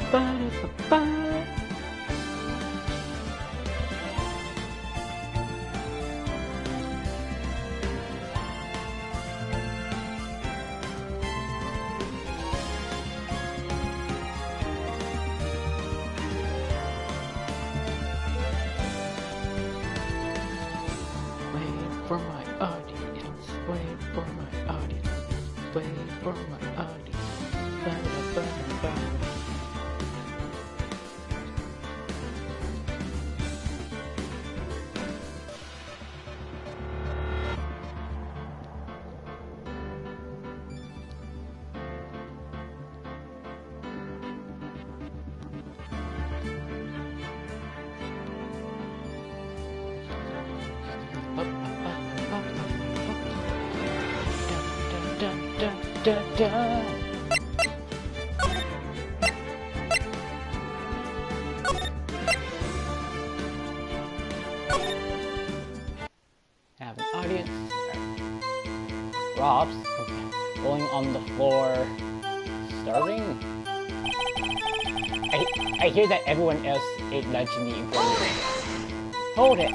Ba-da-ba-ba. Wait for my audience. Wait for my audience. Wait for my audience. Ba-da-ba-ba. Da. Have an audience. Rob's rolling on the floor, starving. I hear that everyone else ate lunch in the employee. Hold it.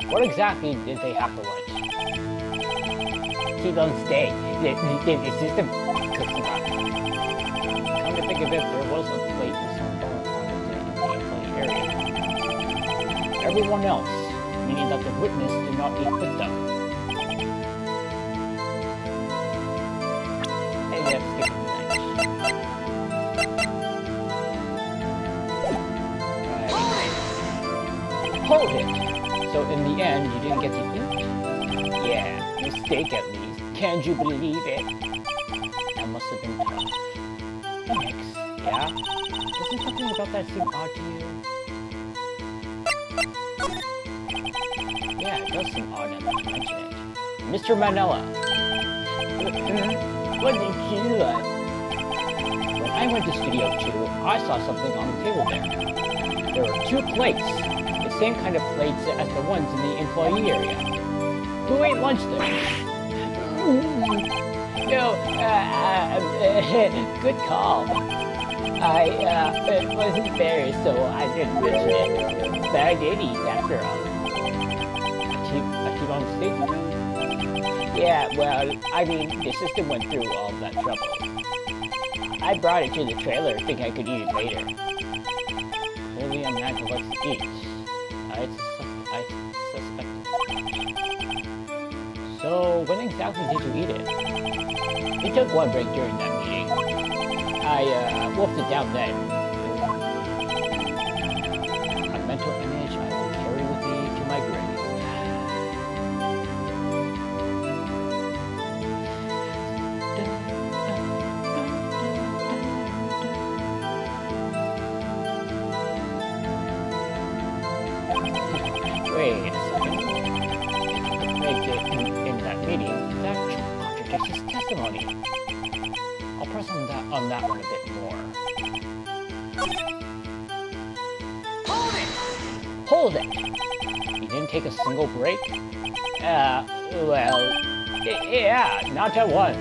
What exactly did they have for lunch? T-bone steak. The system cooks them up. Come to think of it, there was a plate with some bone on it in the employee area. Everyone else, meaning that the witness did not eat with them. They ended up skipping lunch. Right. Hold it! So in the end, you didn't get to eat? Yeah, mistake at least. Can't you believe it? That must have been tough. Phoenix, yeah? Doesn't something about that seem odd to you? Yeah, it does seem odd now that you mention it. Mr. Manella! What did you like? When I went to Studio 2, I saw something on the table there. There were 2 plates. The same kind of plates as the ones in the employee area. Who ate lunch there? No, good call. I wasn't there, so I didn't mention it. But I did eat after all. A T-bone steak? Yeah, well, I mean, the system went through all that trouble. I brought it to the trailer thinking I could eat it later. Clearly, I'm not what to eat. I suspected. So, when exactly did you eat it? We took one break during that meeting. I wolfed it down then. A mental image I will carry with me to my grave. Wait a second. In that meeting, that contradicts his testimony. I'll press on that one a bit more. Hold it! You didn't take a single break? Well, yeah, not at one.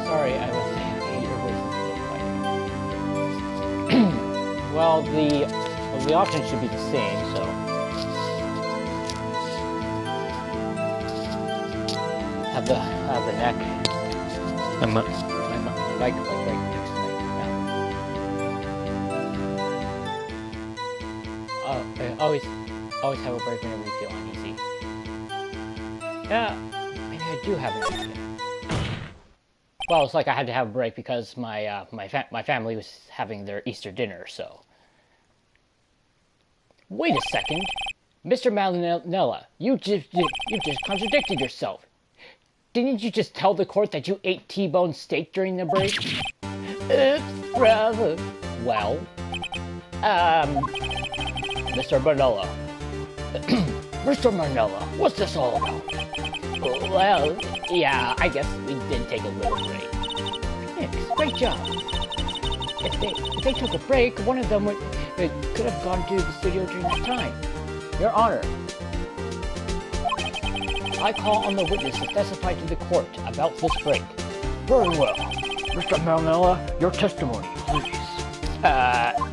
Sorry, I was saying your voice is a little quiet. Well, the options should be the same, so. Have the neck. My mic like right next to me. Yeah. Always have a break whenever you feel uneasy. Yeah, maybe I do have an idea. Well, it's like I had to have a break because my family was having their Easter dinner, so. Wait a second, Mr. Malinella, you just contradicted yourself. Didn't you just tell the court that you ate T-bone steak during the break? Brother. Well, Mr. Manella. Mr. Manella, what's this all about? Well, yeah, I guess we did take a little break. Thanks, great job. If they took a break, one of them could have gone to the studio during that time. Your Honor. I call on the witness to testify to the court about this break. Very well. Mr. Marinella, your testimony, please. Uh-oh.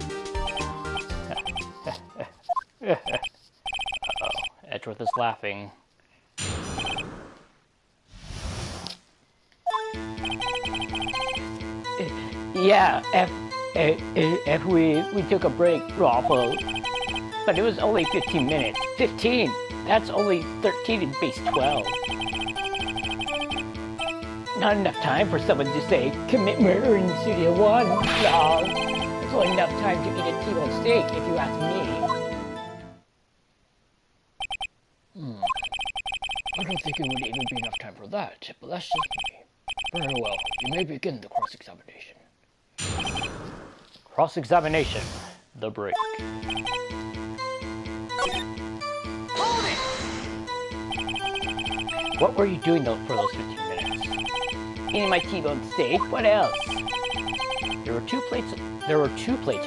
Edgeworth is laughing. Yeah, if we took a break, Raffle. But it was only 15 minutes. 15! That's only 13 in base 12. Not enough time for someone to say, commit murder in Studio 1. No. It's only enough time to eat a T-bone steak, if you ask me. I don't think it would even be enough time for that, but that's just me. Very well, you may begin the cross-examination. Cross-examination. The break. What were you doing though for those 15 minutes? Eating my T-bone steak? What else? There were two plates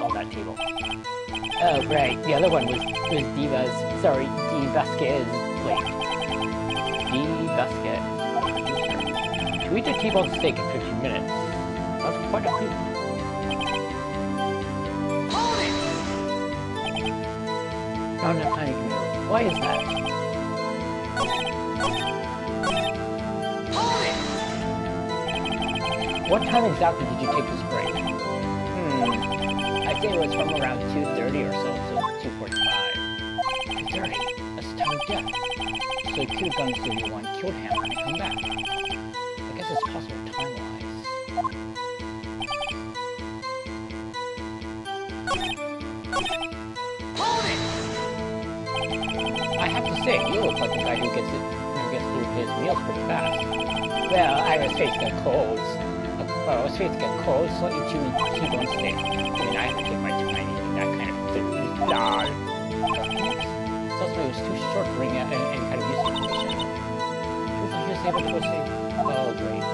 on that table. Oh, right. The other one was D. Vasquez's plate. D. Vasquez. To eat a T-bone steak in 15 minutes. That's quite a feat. Not enough time, Camille. Why is that? What time exactly did you take this break? I'd say it was from around 2:30 or so to 2:45. 2:30? That's the time of death. So you could have gone to Studio 1, killed Hammer, and come back. I guess it's possible time-wise. I have to say, you look like the guy who gets through his meals pretty fast. Well, Ira's face got cold. His face got cold, so you chew T-bone steak. I mean, I have to take my time eating that kind of food. Tells me it was too short for any kind of useful information. Turns out he was able to go say, oh, great.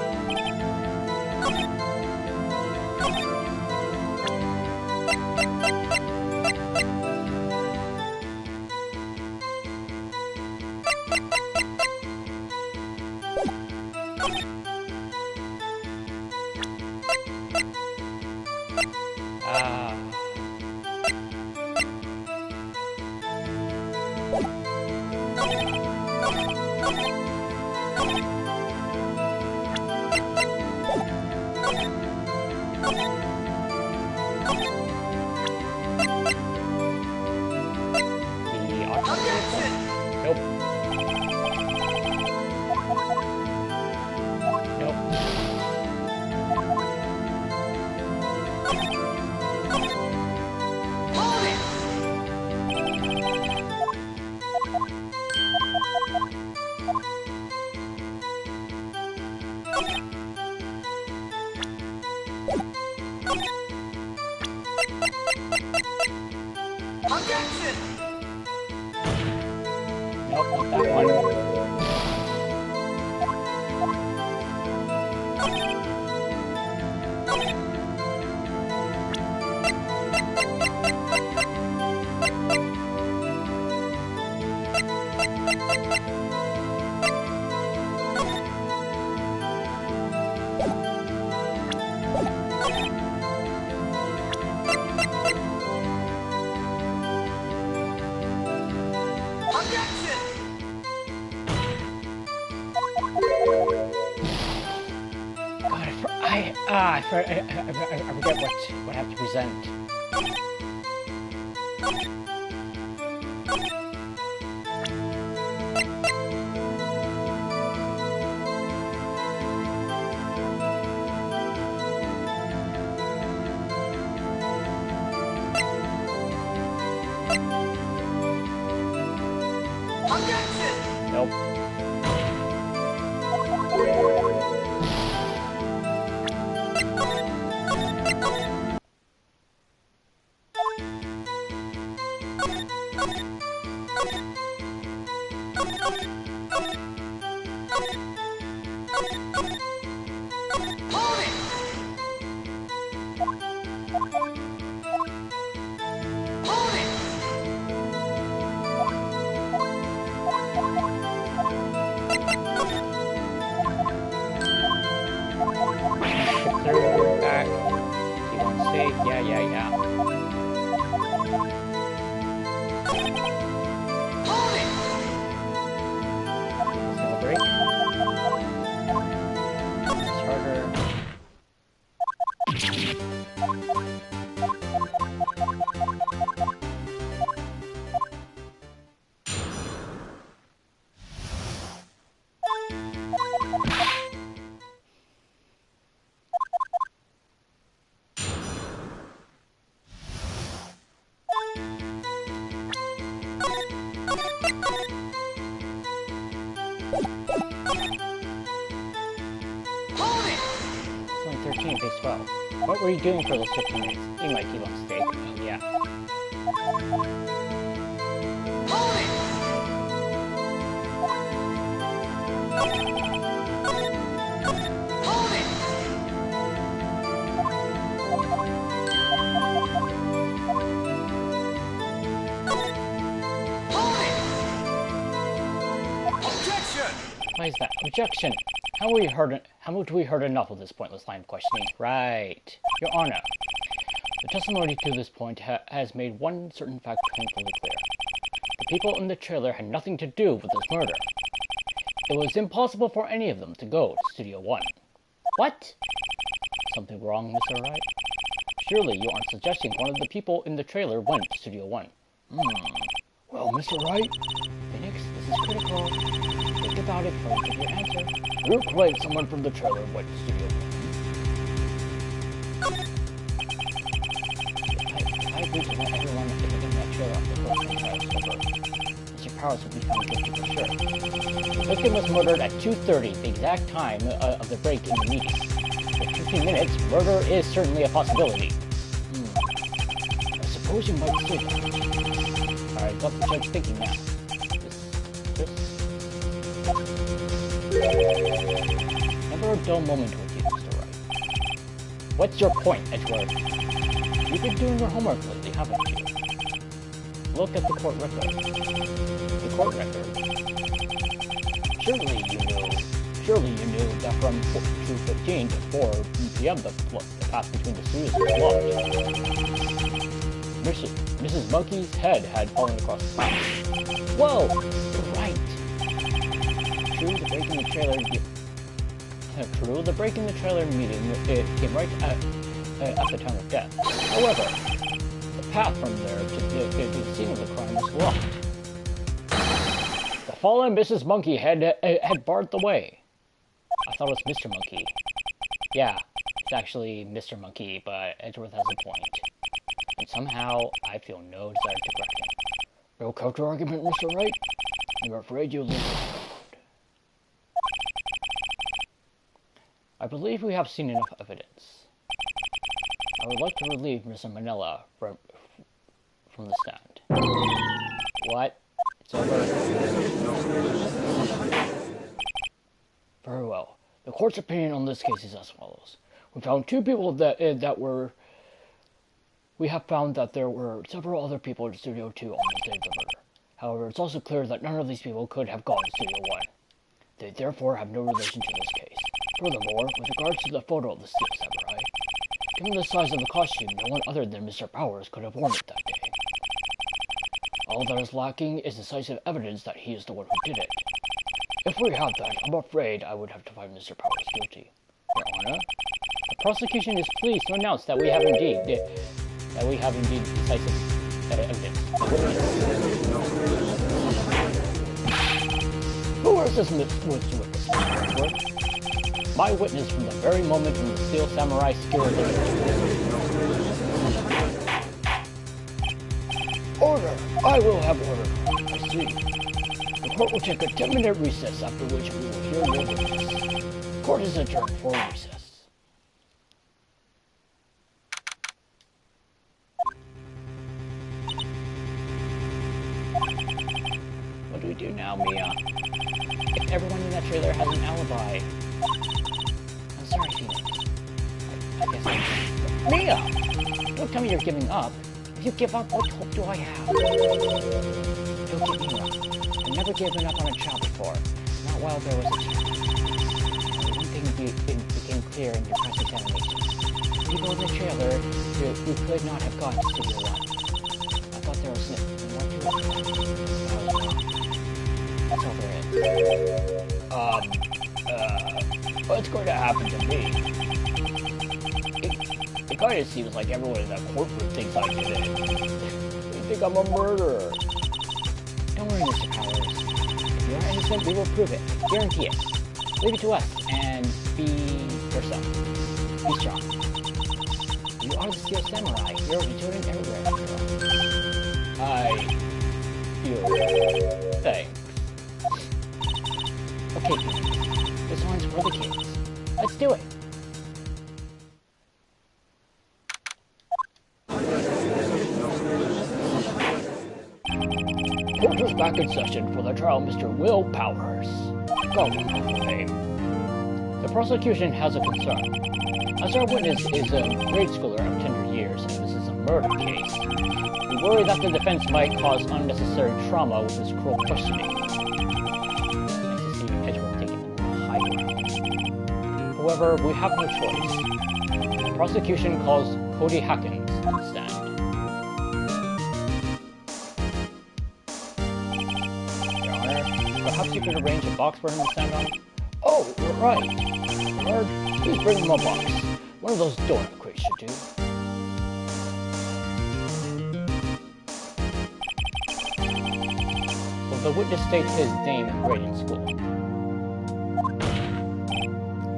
Nope, not that one. I forget what I have to present. Nope. mistake. Yeah. Celebrate. It's harder. It's only 13, phase 12. What were you doing for those 15 minutes? You might keep on stake. Oh, yeah. Why is that? Objection! How would we hurt enough of this pointless line of questioning? Right. Your Honor, the testimony to this point has made one certain fact painfully clear. The people in the trailer had nothing to do with this murder. It was impossible for any of them to go to Studio 1. What? Something wrong, Mr. Wright? Surely you aren't suggesting one of the people in the trailer went to Studio 1. Well, Mr. Wright? Phoenix, this is critical. Think about it before you give your answer. You're correct, someone from the trailer went to Studio 1. I agree to let everyone in that trailer off the hook when the trial is over. Mr. Powers will be found guilty for sure. The victim was murdered at 2:30, the exact time of the break in the meeting. For 15 minutes, murder is certainly a possibility. I suppose you might say that. Alright, got the judge thinking now. Never a dull moment with you, Mr. Wright. What's your point, Edgeworth? You've been doing your homework lately, haven't you? Look at the court record. The court record? Surely you knew that from 2:15 to 4 p.m. the path between the studios was blocked. Mrs. Monkey's head had fallen across the path. Whoa! You're right. True, the break in the trailer meeting came right at the time of death. However, the path from there to the scene of the crime was blocked. The fallen Mrs. Monkey had barred the way. I thought it was Mr. Monkey. Yeah, it's actually Mr. Monkey, but Edgeworth has a point. And somehow, I feel no desire to correct him. No counter-argument, Mr. Wright? I'm afraid you lose. I believe we have seen enough evidence. I would like to relieve Mr. Manila from the stand. What? It's over. Very well. The court's opinion on this case is as follows. We found two people We have found that there were several other people in Studio 2 on the day of the murder. However, it's also clear that none of these people could have gone to Studio 1. They therefore have no relation to this case. Furthermore, with regards to the photo of the Steel Samurai, given the size of the costume, no one other than Mr. Powers could have worn it that day. All that is lacking is decisive evidence that he is the one who did it. If we have that, I'm afraid I would have to find Mr. Powers guilty. Your Honor, the prosecution is pleased to announce that we have indeed decisive evidence. Who is this witness? My witness from the very moment when the Steel Samurai secured the Order! I will have order. I see. The court will take a 10-minute recess, after which we will hear your witness. Court is adjourned for recess. What do we do now, Mia? If everyone in that trailer has an alibi. I'm sorry, Phoenix. I guess Mia! Don't tell me you're giving up. If you give up, what hope do I have? Don't give me up. I've never given up on a child before. Not while there was a chance. One thing became clear in your cross-examination. people in the trailer who could not have gone to Studio 1. I thought there was more to it. That's all there is. What's going to happen to me? It kind of seems like everyone in that courtroom thinks I did it. They think I'm a murderer. Don't worry, Mr. Powers. If you're innocent, we will prove it. Guarantee it. Leave it to us, and be yourself. Be strong. You are the Steel Samurai. You're returning everywhere. Thanks. Okay, this one's for the kids. Let's do it. Court is back in session for the trial of Mr. Will Powers. Go, name. The prosecution has a concern. As our witness is a grade schooler of tender years, and this is a murder case, we worry that the defense might cause unnecessary trauma with his cruel questioning. Nice to see Edgeworth taking a high ground. However, we have no choice. The prosecution calls Cody Hackins to the stand. Perhaps you could arrange a box for him to stand on? Oh, right. Bernard, please bring him a box. One of those donut crates should do. Will the witness state his name and grade in school?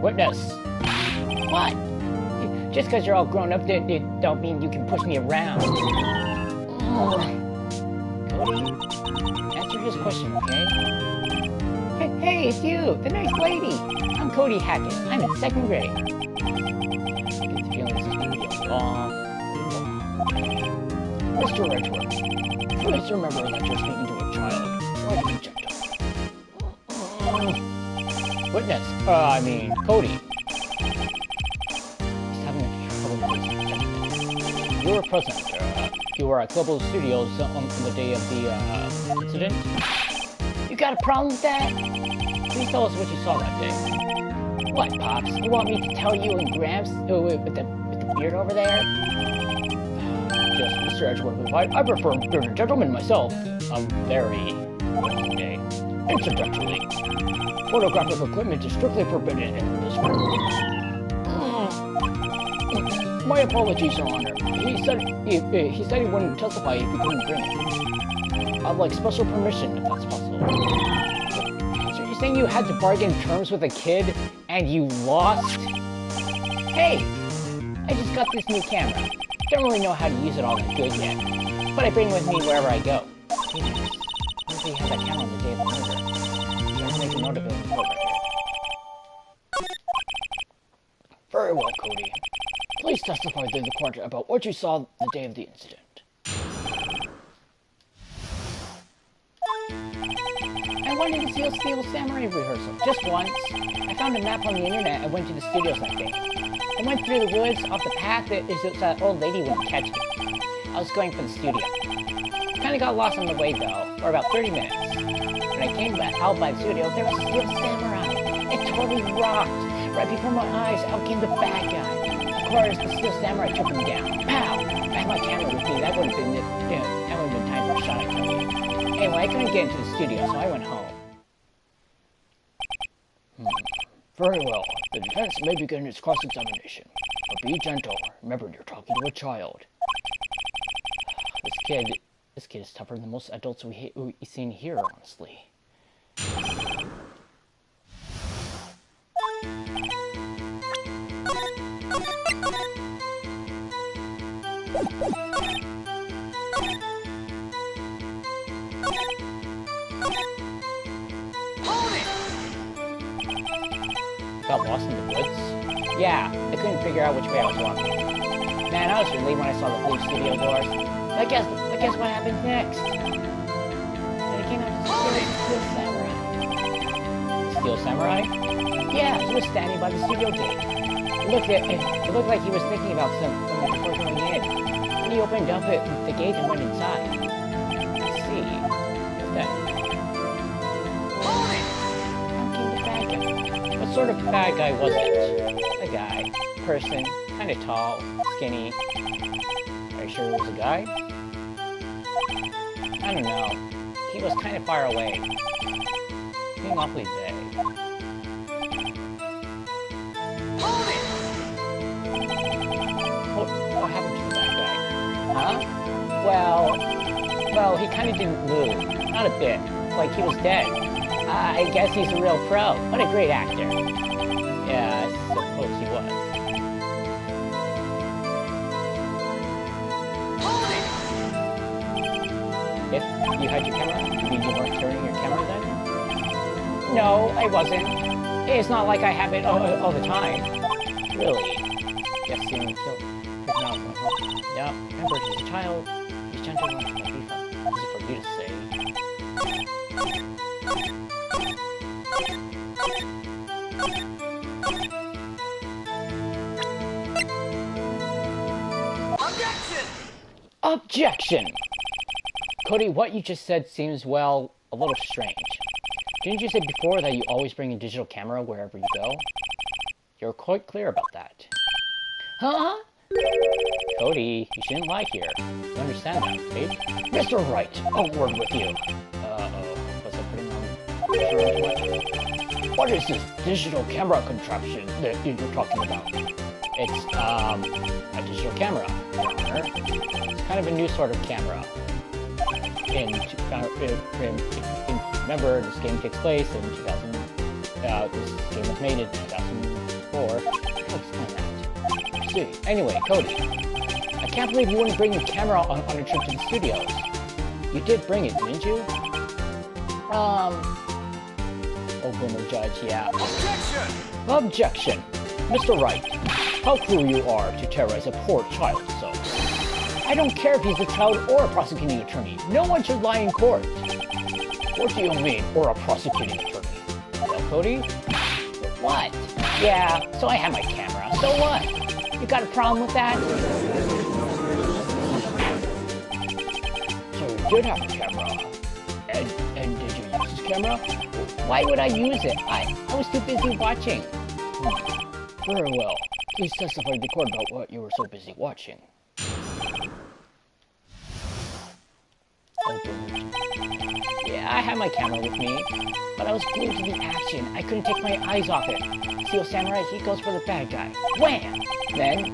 Witness! What? Just because you're all grown up, don't mean you can push me around. Cody, answer his question, okay? Hey, it's you, the nice lady. I'm Cody Hackett. I'm in 2nd grade. I get the feeling this is going to be a long day. Mr. Edgeworth, please remember that you're speaking to a child. Try to be gentle. Witness, Cody. He's having trouble with his judgment. You were present. You were at Global Studios on the day of the incident. You got a problem with that? Please tell us what you saw that day. What, Pops? You want me to tell you and Gramps with the beard over there? Just Mr. Edgeworth, I prefer bearded gentlemen myself. I'm very gay. Incidentally, photographic equipment is strictly forbidden in this room. My apologies, Your Honor. He said he wouldn't testify if you couldn't bring it. I'd like special permission if that's possible. So you're saying you had to bargain terms with a kid and you lost? Hey, I just got this new camera. Don't really know how to use it all that good yet, but I bring it with me wherever I go. Hey, what if you had that camera on the day of the murder? Let's make a note of it in the court record. Very well, Cody. Please testify to the court about what you saw the day of the incident. I went to the Steel Samurai rehearsal, just once. I found a map on the internet and went to the studios that day. I went through the woods off the path that old lady wouldn't catch me. I was going for the studio. Kinda got lost on the way though, for about 30 minutes. When I came out by the studio, there was a Steel Samurai. It totally rocked. Right before my eyes, out came the bad guy. Of course, the Steel Samurai took him down. Pow! I had my camera with me. That would have been time for a shot at Cody. Anyway, I couldn't get into the studio, so I went home. Very well. The defense may begin its cross-examination. But be gentle. Remember, you're talking to a child. This kid is tougher than most adults we've seen here, honestly. Got lost in the woods? Yeah, I couldn't figure out which way I was walking. Man, I was relieved when I saw the blue studio doors. But guess what happened next? Then it came out to Steel Samurai. Steel Samurai? Yeah, he was standing by the studio gate. It looked like he was thinking about something before going in. And he opened up the gate and went inside. I see. Then what sort of bad guy was it? A guy, person, kind of tall, skinny. Are you sure it was a guy? I don't know. He was kind of far away. Being awfully vague. Hold it! What happened to the bad guy? Huh? Well, he kind of didn't move. Not a bit. Like he was dead. I guess he's a real pro. What a great actor. Yeah, I suppose he was. Hold it! If you had your camera, you mean you weren't carrying your camera then? No, I wasn't. It's not like I have it all the time. Really. Just seeing killed. Yeah, remember, he's a child. He's gentle enough to be easy for you to say. Objection! Objection! Cody, what you just said seems, well, a little strange. Didn't you say before that you always bring a digital camera wherever you go? You're quite clear about that. Huh? Cody, you shouldn't lie here. You understand that, right? Mr. Wright, a word with you. Uh-oh. Was I putting on Mr. Wright? What is this digital camera contraption that you're talking about? It's, a digital camera. It's kind of a new sort of camera. Remember, this game takes place in 2000. This game was made in 2004. I'll explain that. See. Anyway, Cody, I can't believe you wouldn't bring your camera on a trip to the studios. You did bring it, didn't you? Oh, boomer judge, yeah. Objection! Objection! Mr. Wright, how cruel you are to terrorize a poor child so. I don't care if he's a child or a prosecuting attorney. No one should lie in court. What do you mean, or a prosecuting attorney? Well, Cody? What? Yeah, so I have my camera. So what? You got a problem with that? So you did have a camera. And did you use this camera? Why would I use it? I was too busy watching. Very well. Please testify to the court about what you were so busy watching. Yeah, I had my camera with me, but I was glued to the action. I couldn't take my eyes off it. Steel Samurai, he goes for the bad guy. Wham! Then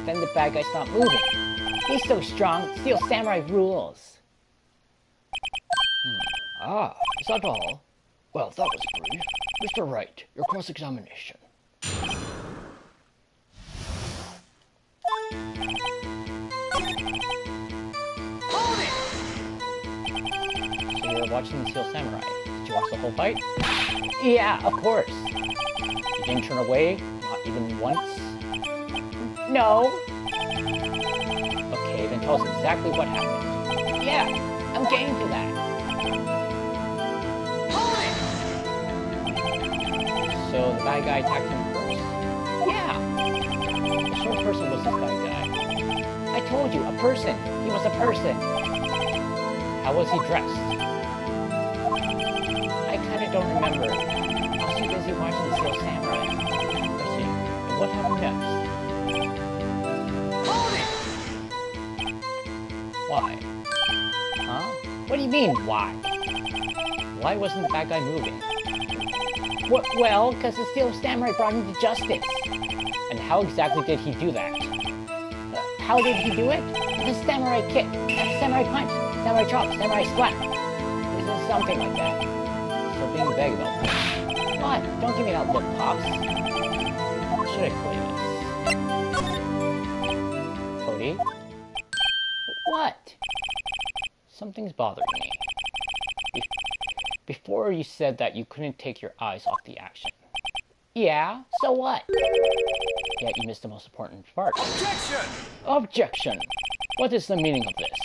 the bad guy stopped moving. He's so strong, Steel Samurai rules. Ah, is that all? Well, that was brief. Mr. Wright, your cross-examination. Hold it! So you were watching the Steel Samurai. Did you watch the whole fight? Yeah, of course. You didn't turn away? Not even once? No. Okay, then tell us exactly what happened. Yeah, I'm game for that. Hold it! So the bad guy attacked him first? Yeah. What sort of person was this bad guy? I told you, a person. He was a person. How was he dressed? I kind of don't remember. I was too busy watching the Steel Samurai. I see. And what happened next? Hold it! Why? Huh? What do you mean, why? Why wasn't the bad guy moving? Well, because the Steel Samurai brought him to justice. And how exactly did he do that? How did he do it? The samurai kick, samurai punch, samurai chop, samurai slap. This is something like that. So being vague about that. What? Don't give me that look, Pops. Or should I play this? Cody? What? Something's bothering me. Before you said that you couldn't take your eyes off the action. Yeah, so what? Yet you missed the most important part. Objection! Objection! What is the meaning of this?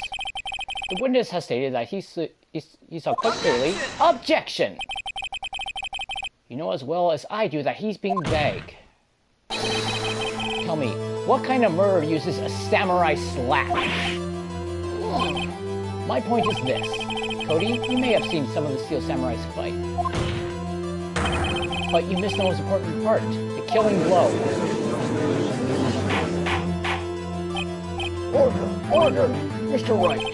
The witness has stated that he saw quite clearly. Objection! You know as well as I do that he's being vague. Tell me, what kind of murderer uses a samurai slap? My point is this. Cody, you may have seen some of the Steel Samurai's fight. But you missed the most important part, the killing blow. Order! Mr. Wright!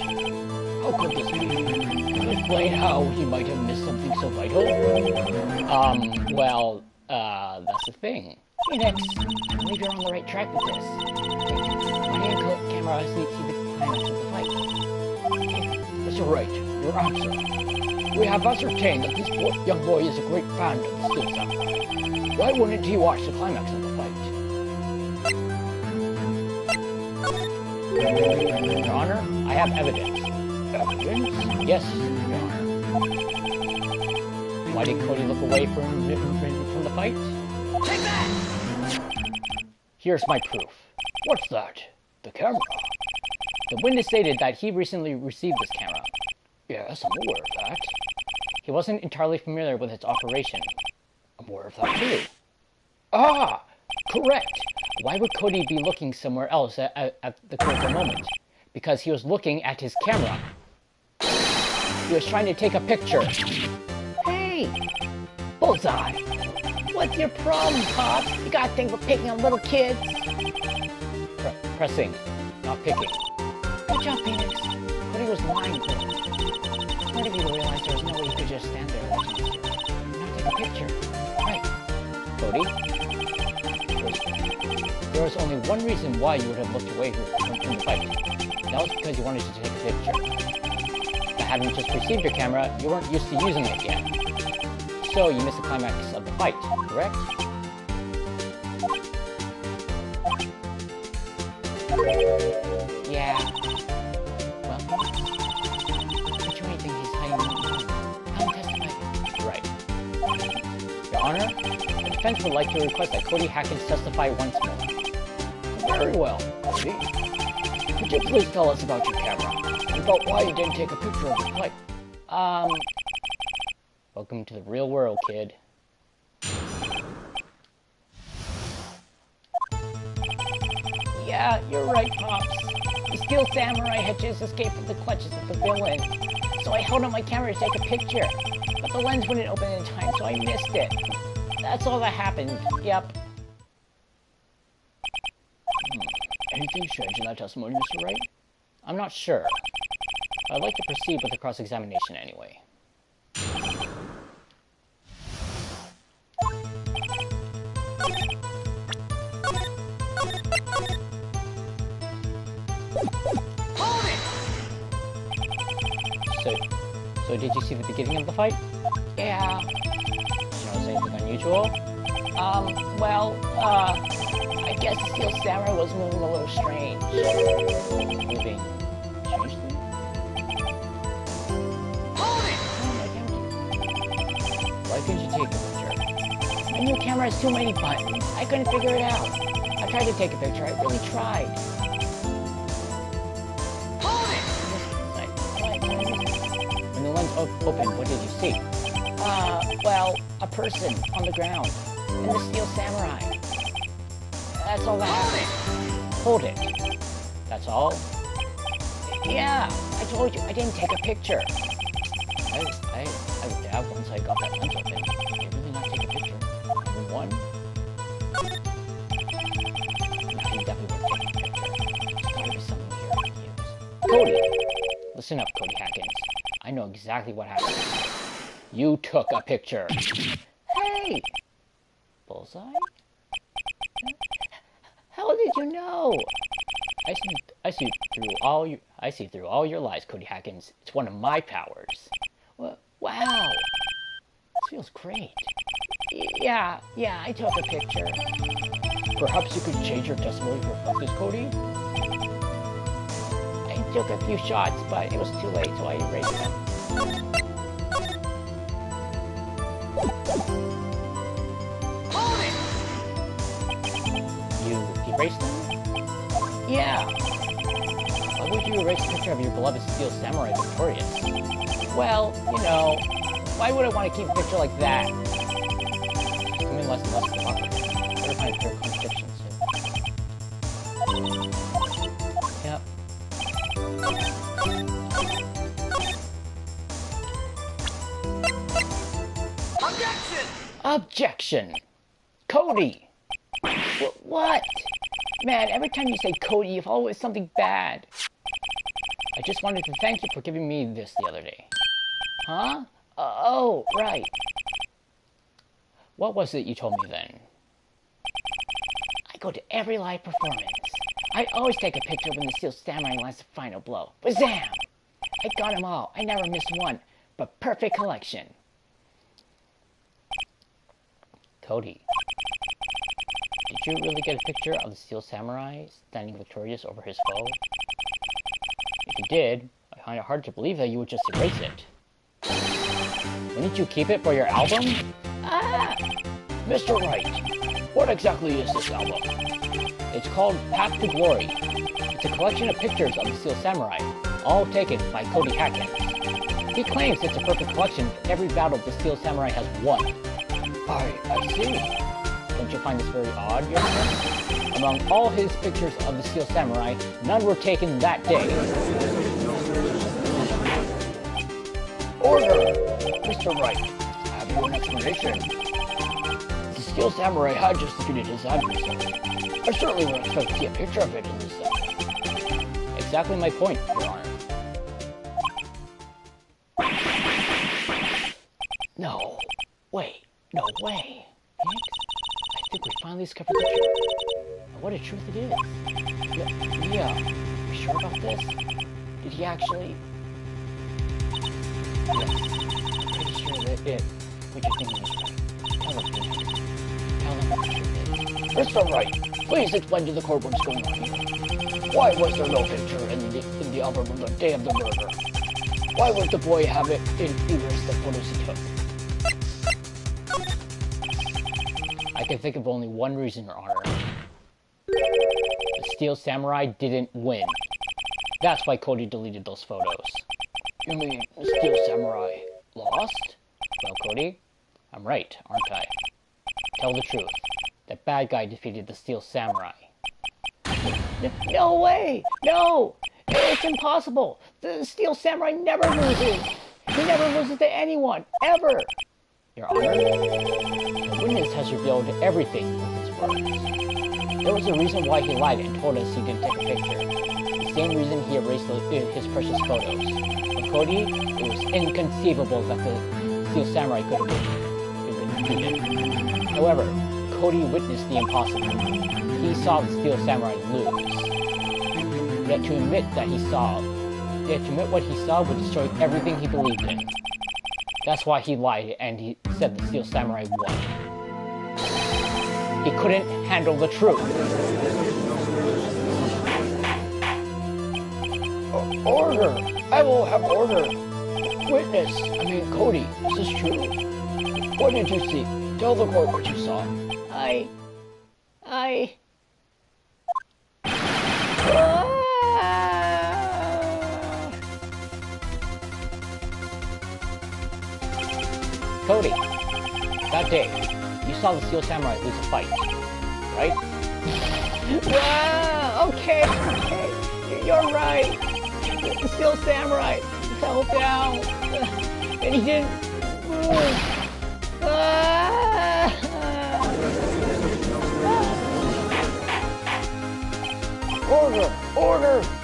How could this be? Can you explain how he might have missed something so vital? That's the thing. Phoenix, I believe you're on the right track with this. My hand camera see the climax of the fight. Mr. Wright, your answer. We have ascertained that this young boy is a great fan of the steel samurai. Why wouldn't he watch the climax of the fight? Your Honor, I have evidence. Evidence? Yes, Your Honor. Why did Cody look away from the fight? Take that! Here's my proof. What's that? The camera. The witness stated that he recently received this camera. Yes, I'm aware of that. He wasn't entirely familiar with its operation. I'm aware of that too. Ah! Correct! Why would Cody be looking somewhere else at the critical moment? Because he was looking at his camera. He was trying to take a picture. Hey! Bullseye! What's your problem, Pops? You got a thing for picking on little kids? Pressing, not picking. Good job, Phoenix. Cody was lying to him. Part of you realized there was no way you could just stand there watching this. Not take a picture. Right. Cody? There was only one reason why you would have looked away from the fight. That was because you wanted to take a picture. But having just received your camera, you weren't used to using it yet. So you missed the climax of the fight, correct? Yeah. Well, don't you anything he's hiding. Come testify. Right. Your Honor, the defense would like to request that Cody Hackins testify once more. Very well, Cody. Could you please tell us about your camera? And about why you didn't take a picture of the fight? Welcome to the real world, kid. Yeah, you're right, Pops. The Steel Samurai had just escaped from the clutches of the villain. So I held on my camera to take a picture. But the lens wouldn't open in time, so I missed it. That's all that happened. Yep. Anything strange in that testimony, Mr. Wright? I'm not sure. I'd like to proceed with the cross-examination anyway. So did you see the beginning of the fight? Yeah. Did you notice anything unusual? I guess the Steel Samurai was moving a little strange. Moving strangely? Hold it! Why couldn't you take a picture? My new camera has too many buttons. I couldn't figure it out. I tried to take a picture. I really tried. Hold it! When the lens opened, what did you see? A person on the ground. And the Steel Samurai. That's all that happened. Hold it. That's all? Yeah, I told you, I didn't take a picture. I would doubt once I got that lens open. I did really not take a picture. Even one? No, he definitely wouldn't take a picture. There's gotta be something here I can use. Cody! Listen up, Cody Hackins. I know exactly what happened. You took a picture. Hey! Bullseye? How did you know? I see through all your lies, Cody Hackins. It's one of my powers. Wow. This feels great. Yeah, I took a picture. Perhaps you could change your testimony to reflect this, Cody? I took a few shots, but it was too late, so I erased them. You erased them? Yeah. Why would you erase a picture of your beloved Steel Samurai victorious? Well, you know, why would I want to keep a picture like that? It's becoming less and less cooperative. Better find a clear contradiction soon. Yep. Objection! Objection! Cody! What? Man, every time you say Cody, you follow it with something bad. I just wanted to thank you for giving me this the other day. Huh? Oh, right. What was it you told me then? I go to every live performance. I always take a picture when the Steel Samurai lands the final blow. Bazam! I got them all. I never missed one. But perfect collection. Cody, did you really get a picture of the Steel Samurai standing victorious over his foe? If you did, I find it hard to believe that you would just erase it. Wouldn't you keep it for your album? Ah! Mr. Wright, what exactly is this album? It's called Path to Glory. It's a collection of pictures of the Steel Samurai, all taken by Cody Hackett. He claims it's a perfect collection of every battle the Steel Samurai has won. I see. Don't you find this very odd, young man? Among all his pictures of the Steel Samurai, none were taken that day. Order! Mr. Wright, have you an explanation? The Steel Samurai had just defeated his adversary. I certainly would expect to see a picture of it in this set. Exactly my point, Your Honor. No way. No way. Hank? I think we finally discovered the truth. What a truth it is. Yeah. You sure about this? Did he actually... Yes. Pretty sure that it... What you're thinking is right. Tell him, Hank. Tell him what the truth is. Mr. Wright, please explain to the court what's going on here. Why was there no picture in the album on the day of the murder? Why would the boy have it in erase the photos he took? I can think of only one reason, Your Honor. The Steel Samurai didn't win. That's why Cody deleted those photos. You mean the Steel Samurai lost? Well, Cody, I'm right, aren't I? Tell the truth. That bad guy defeated the Steel Samurai. No way! No! It's impossible! The Steel Samurai never loses! He never loses to anyone, ever! Your Honor, the witness has revealed everything with his words. There was a reason why he lied and told us he didn't take a picture. The same reason he erased his precious photos. For Cody, it was inconceivable that the Steel Samurai could have been defeated. However, Cody witnessed the impossible. He saw the Steel Samurai lose. Yet to admit what he saw would destroy everything he believed in. That's why he lied and he said the Steel Samurai won. He couldn't handle the truth. Order! I will have order! Witness, Cody, is this true? What did you see? Tell the court what you saw. Cody, that day, you saw the Steel Samurai lose a fight, right? Okay, you're right. The Steel Samurai fell down, and he didn't move.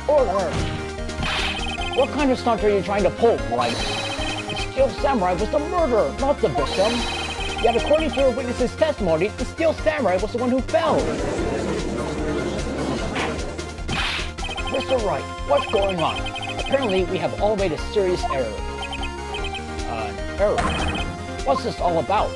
Order! What kind of stunt are you trying to pull, Wright? The Steel Samurai was the murderer, not the victim. Yet according to a witness's testimony, the Steel Samurai was the one who fell. Mr. Wright, what's going on? Apparently, we have all made a serious error. Error? What's this all about?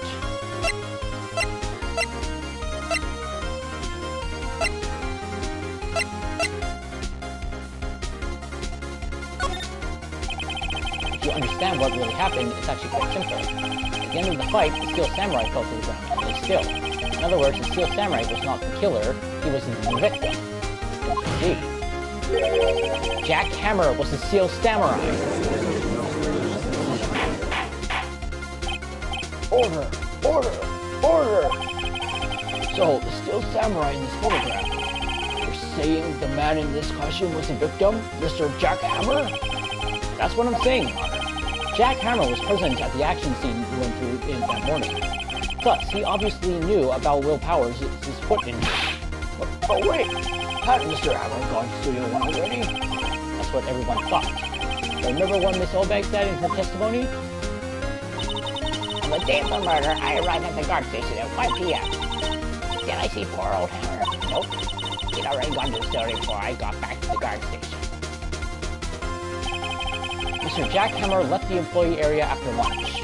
To understand what really happened, it's actually quite simple. At the end of the fight, the Steel Samurai fell to the ground and lay still. In other words, the Steel Samurai was not the killer, he was the victim. See? Jack Hammer was the Steel Samurai. Order! So, the Steel Samurai in this photograph, you're saying the man in this costume was the victim, Mr. Jack Hammer? That's what I'm saying, Your Honor. Jack Hammer was present at the action scene we went through that morning. Plus, he obviously knew about Will Powers' foot injury. Oh wait, had Mr. Hammer gone to Studio 1 already? That's what everyone thought. But remember what Miss Olbeck said in her testimony? On the day of the murder, I arrived at the guard station at 1 p.m. Did I see poor old Hammer? Nope. He'd already gone to the studio before I got back to the guard station. Mr. Jack Hammer left the employee area after lunch.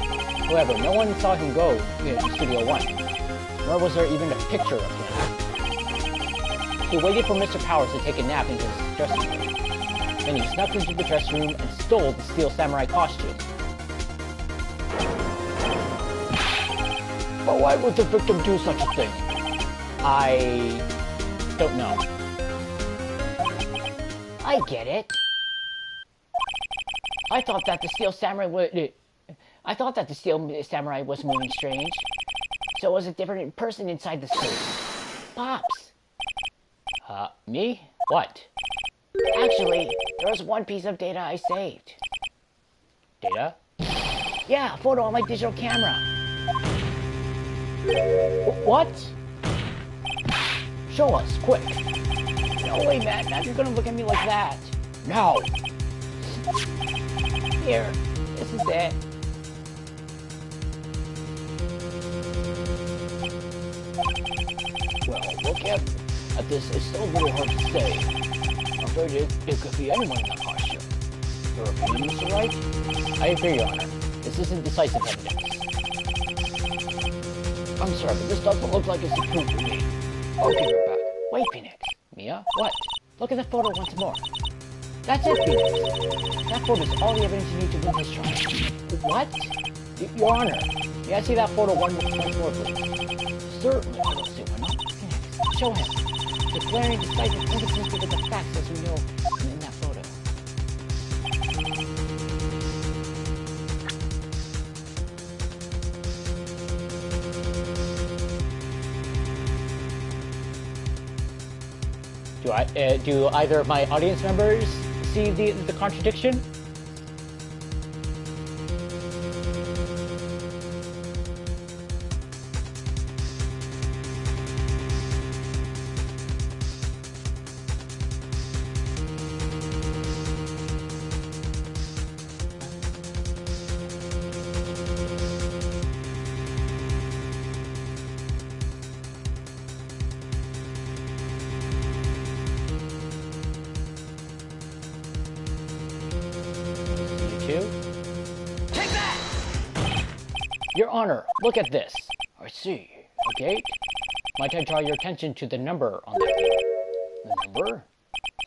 However, no one saw him go to Studio 1, nor was there even a picture of him. He waited for Mr. Powers to take a nap in his dressing room. Then he snuck into the dressing room and stole the Steel Samurai costume. But why would the victim do such a thing? I don't know. I get it. I thought that the Steel Samurai was moving strange. So it was a different person inside the suit. Pops! Me? What? Actually, there was one piece of data I saved. Data? Yeah, a photo on my digital camera. What? Show us, quick. No way, man. Now you're gonna look at me like that. No. Here, this is it. Well, look at this. It's still a little hard to say. I'm afraid it could be anyone in that costume. Your opinion, Mr. Wright? I agree, Your Honor. This isn't decisive evidence. I'm sorry, but this doesn't look like it's the proof to me. I'll give it back. Wait, Phoenix. Mia? What? Look at the photo once more. That's it, Phoenix. That photo is all the evidence you need to win this trial. What? Your Honor, may I see that photo once more, please? Certainly, I will see. Why not? Phoenix, show him. Declaring decisive inconsistency with the facts as we know in that photo. Do either of my audience members see the contradiction? Take that! Your Honor, look at this. I see. A gate? Might I draw your attention to the number on that gate? The number?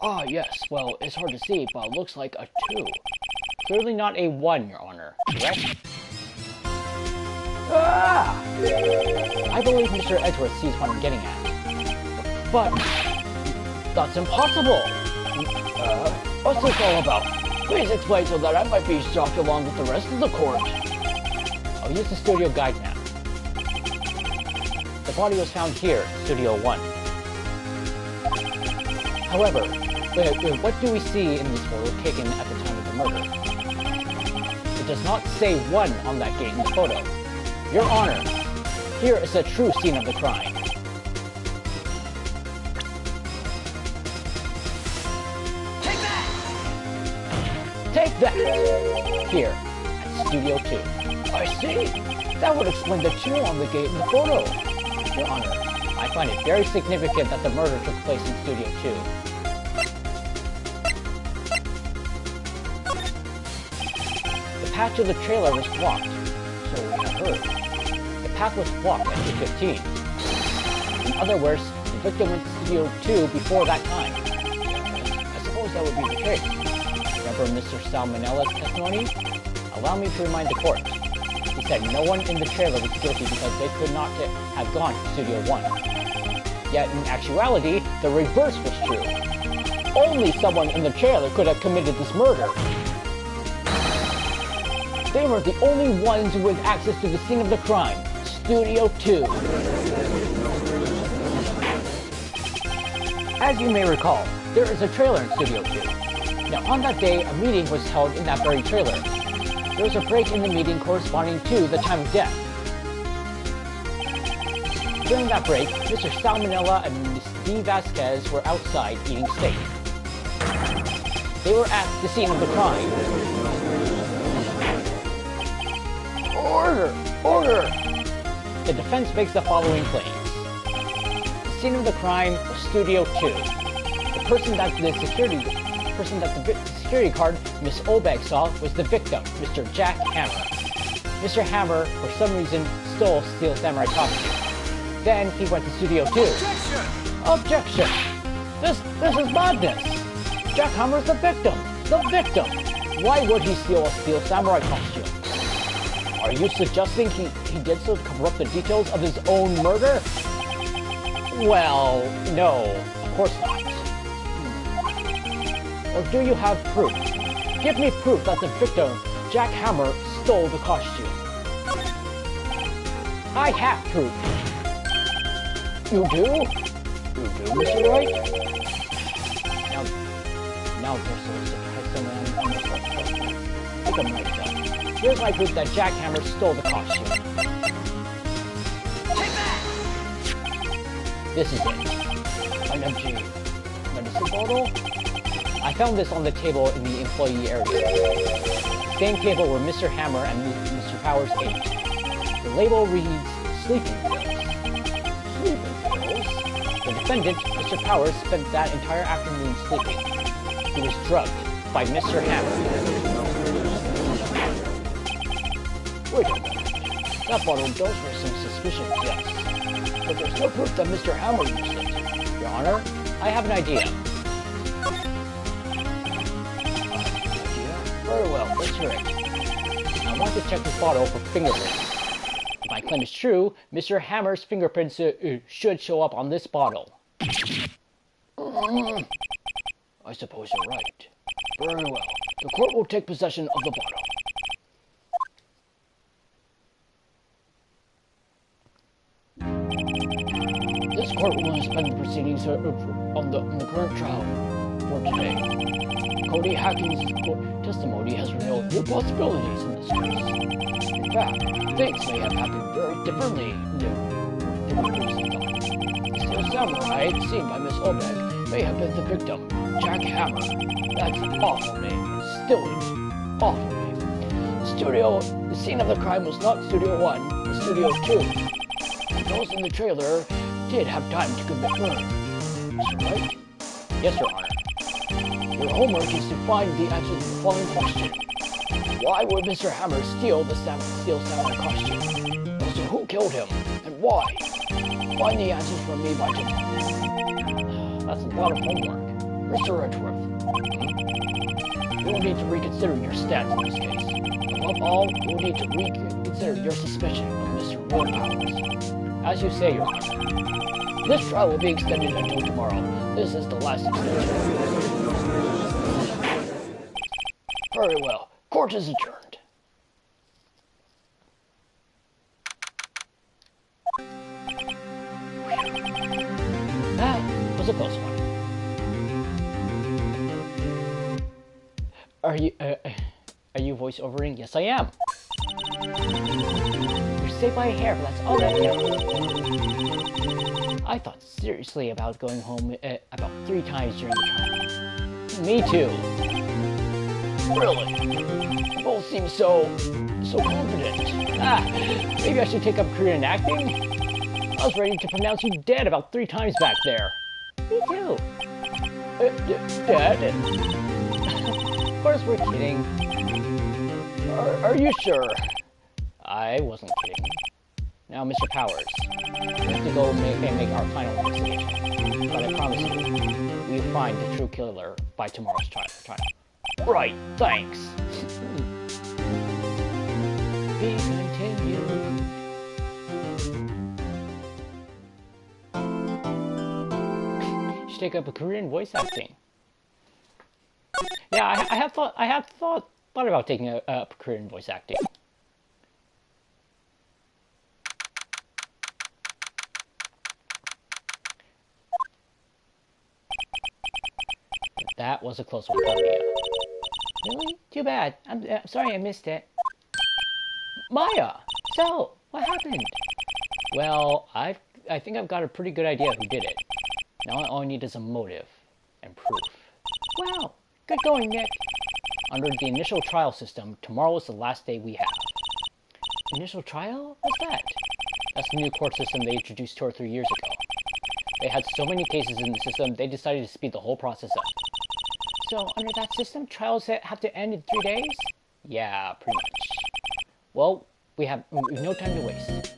Ah, yes. Well, it's hard to see, but it looks like a 2. Clearly not a 1, Your Honor. Correct? Ah! I believe Mr. Edgeworth sees what I'm getting at. But that's impossible! What's this all about? Please explain so that I might be shocked along with the rest of the court. I'll use the studio guide now. The body was found here, Studio 1. However, what do we see in this photo taken at the time of the murder? It does not say 1 on that gate in the photo. Your Honor, here is a true scene of the crime. Take that! Here, at Studio 2. I see! That would explain the 2 on the gate in the photo. Your Honor, I find it very significant that the murder took place in Studio 2. The path to the trailer was blocked, so we have heard. The path was blocked at 2:15. In other words, the victim went to Studio 2 before that time. I suppose that would be the case. Remember Mr. Salmonella's testimony? Allow me to remind the court. He said no one in the trailer was guilty because they could not have gone to Studio 1. Yet in actuality, the reverse was true. Only someone in the trailer could have committed this murder. They were the only ones with access to the scene of the crime, Studio 2. As you may recall, there is a trailer in Studio 2. Now, on that day, a meeting was held in that very trailer. There was a break in the meeting corresponding to the time of death. During that break, Mr. Salmonella and D. Vasquez were outside eating steak. They were at the scene of the crime. Order! Order! The defense makes the following claims. The scene of the crime was Studio 2. The person that the security guard Miss Olbeck saw was the victim, Mr. Jack Hammer. Mr. Hammer, for some reason, stole Steel Samurai costume. Then he went to Studio 2. Objection! Objection! This is madness! Jack Hammer's the victim! The victim! Why would he steal a Steel Samurai costume? Are you suggesting he did so to cover up the details of his own murder? Well, no, of course not. Or do you have proof? Give me proof that the victim, Jack Hammer, stole the costume. I have proof. You do? You do, Mr. Wright? Now there's so surprised someone on the front. Take a minute, though. Here's my proof that Jack Hammer stole the costume. Take that! This is it. An empty medicine bottle? I found this on the table in the employee area. Same table where Mr. Hammer and Mr. Powers ate. The label reads sleeping pills. Sleeping pills? The defendant, Mr. Powers, spent that entire afternoon sleeping. He was drugged by Mr. Hammer. Wait a minute. That bottle does raise some suspicions, yes. But there's no proof that Mr. Hammer used it. Your Honor, I have an idea. Very well, let's hear it. I want to check this bottle for fingerprints. If my claim is true, Mr. Hammer's fingerprints should show up on this bottle. I suppose you're right. Very well. The court will take possession of the bottle. This court will suspend the proceedings on the current trial for today. Cody Hacking's testimony has revealed new possibilities in this case. In fact, things may have happened very differently than previously thought. The Steel Samurai, seen by Miss Olbeck, may have been the victim, Jack Hammer. That's an awful name. Still an awful name. The scene of the crime was not Studio 1, but Studio 2. And those in the trailer did have time to commit murder. Mr. Wright? Yes, Your Honor. Your homework is to find the answer to the following question. Why would Mr. Hammer steal the Steel Samurai costume? Also, who killed him? And why? Find the answers for me by tomorrow. That's a lot of homework. Mr. Edgeworth, you will need to reconsider your stance in this case. Above all, you will need to reconsider your suspicion of Mr. Will Powers. As you say, Your Honor, this trial will be extended until tomorrow. This is the last extension. Very well. Court is adjourned. That was a close one. Are you voice-overing? Yes, I am. You're saved by a hair, but that's all that counts. I thought seriously about going home about 3 times during the trial. Me too. Really? You both seem so confident. Maybe I should take up a career in acting? I was ready to pronounce you dead about 3 times back there. Me too. Dead? Of course we're kidding. Are you sure? I wasn't kidding. Now, Mr. Powers, we have to go make our final investigation. But I promise you, we'll find the true killer by tomorrow's trial. Right, thanks. Be continued. Should take up a career in voice acting. Yeah, I have thought about taking a career in voice acting. That was a close one. Really? Too bad. I'm sorry I missed it. Maya! So, what happened? Well, I think I've got a pretty good idea who did it. Now all I need is a motive and proof. Wow, good going, Nick. Under the initial trial system, tomorrow is the last day we have. Initial trial? What's that? That's the new court system they introduced 2 or 3 years ago. They had so many cases in the system, they decided to speed the whole process up. So, under that system, trials have to end in 3 days? Yeah, pretty much. Well, we have no time to waste.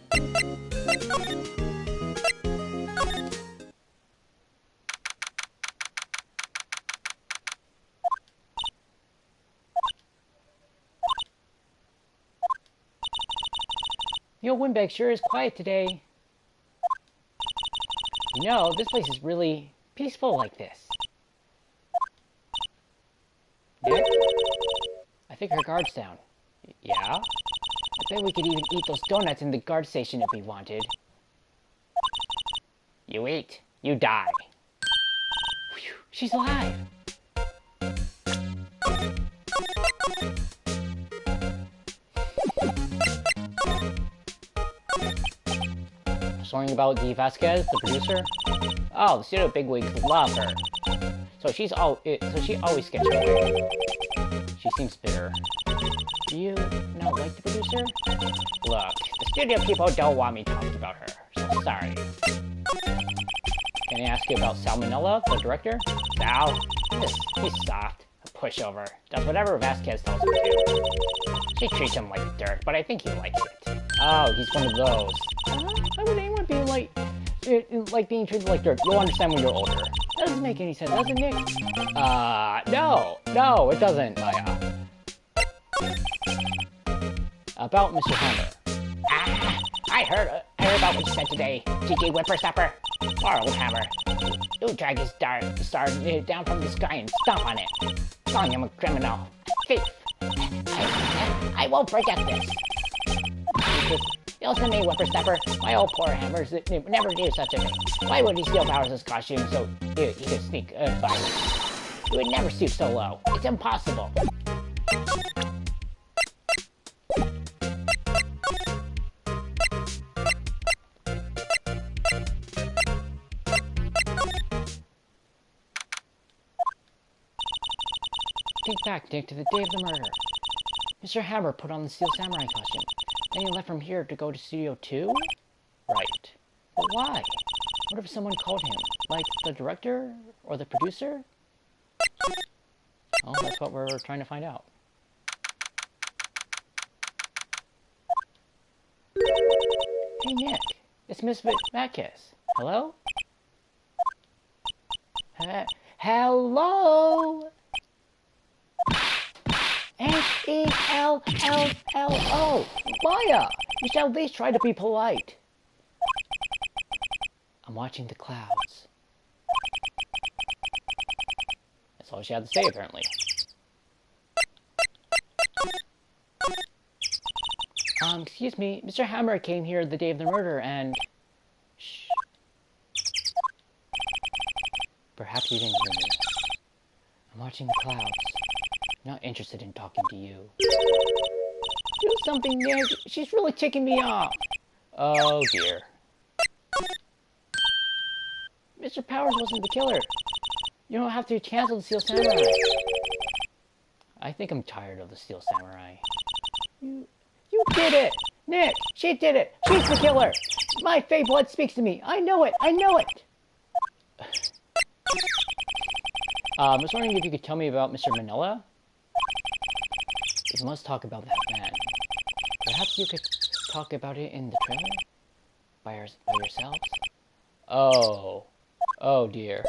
Yo, Winbeg sure is quiet today. You know, this place is really peaceful like this. Yeah? I think her guard's down. Yeah? I bet we could even eat those donuts in the guard station if we wanted. You eat, you die. Whew, she's alive! Something about Dee Vasquez, the producer? Oh, the studio bigwigs love her. So she always gets her way. She seems bitter. Do you not like the producer? Look, the studio people don't want me talking about her, so sorry. Can I ask you about Salmonella, the director? Sal? He's soft, a pushover, does whatever Vasquez tells him to. She treats him like dirt, but I think he likes it. Oh, he's one of those. Why would anyone be like being treated like dirt? You'll understand when you're older. That doesn't make any sense, does it, Nick? No, it doesn't, Maya. About Mr. Hammer. I heard about what you said today, GG Whippersnapper. Poor old Hammer. You'll drag his star down from the sky and stomp on it, calling him a criminal, a thief. I won't forget this. Listen to me, Whippersnapper. My old poor Hammers never do such a thing. Why would he steal Powers' costume so he could sneak by? He would never stoop so low. It's impossible. Think back, Nick, to the day of the murder. Mr. Hammer put on the Steel Samurai costume. Then he left from here to go to Studio 2? Right. But why? What if someone called him? Like the director? Or the producer? Well, that's what we're trying to find out. Hey, Nick. It's Miss Vasquez. Hello? Hello? Hello. Maya! You should at least try to be polite. I'm watching the clouds. That's all she had to say, apparently. Excuse me. Mr. Hammer came here the day of the murder and... Shh. Perhaps you didn't hear me. I'm watching the clouds. Not interested in talking to you. Do something, Nick. She's really ticking me off. Oh, dear. Mr. Powers wasn't the killer. You don't have to cancel the Steel Samurai. I think I'm tired of the Steel Samurai. You did it! Nick, she did it! She's the killer! My Fey blood speaks to me. I know it! I was wondering if you could tell me about Mr. Manila? We must talk about that man. Perhaps you could talk about it in the trailer? By yourselves? Oh dear.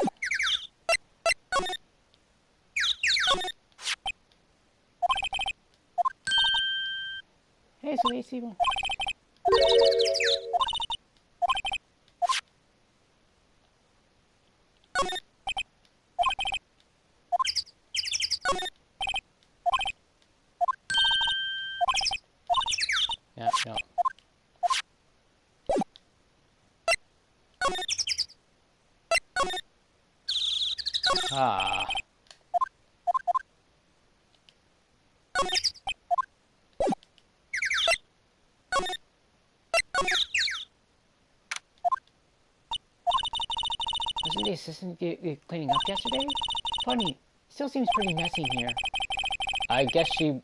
Hey, so AC one. Yeah, no. Ah. the assistant cleaning up yesterday? Funny, still seems pretty messy in here. I guess she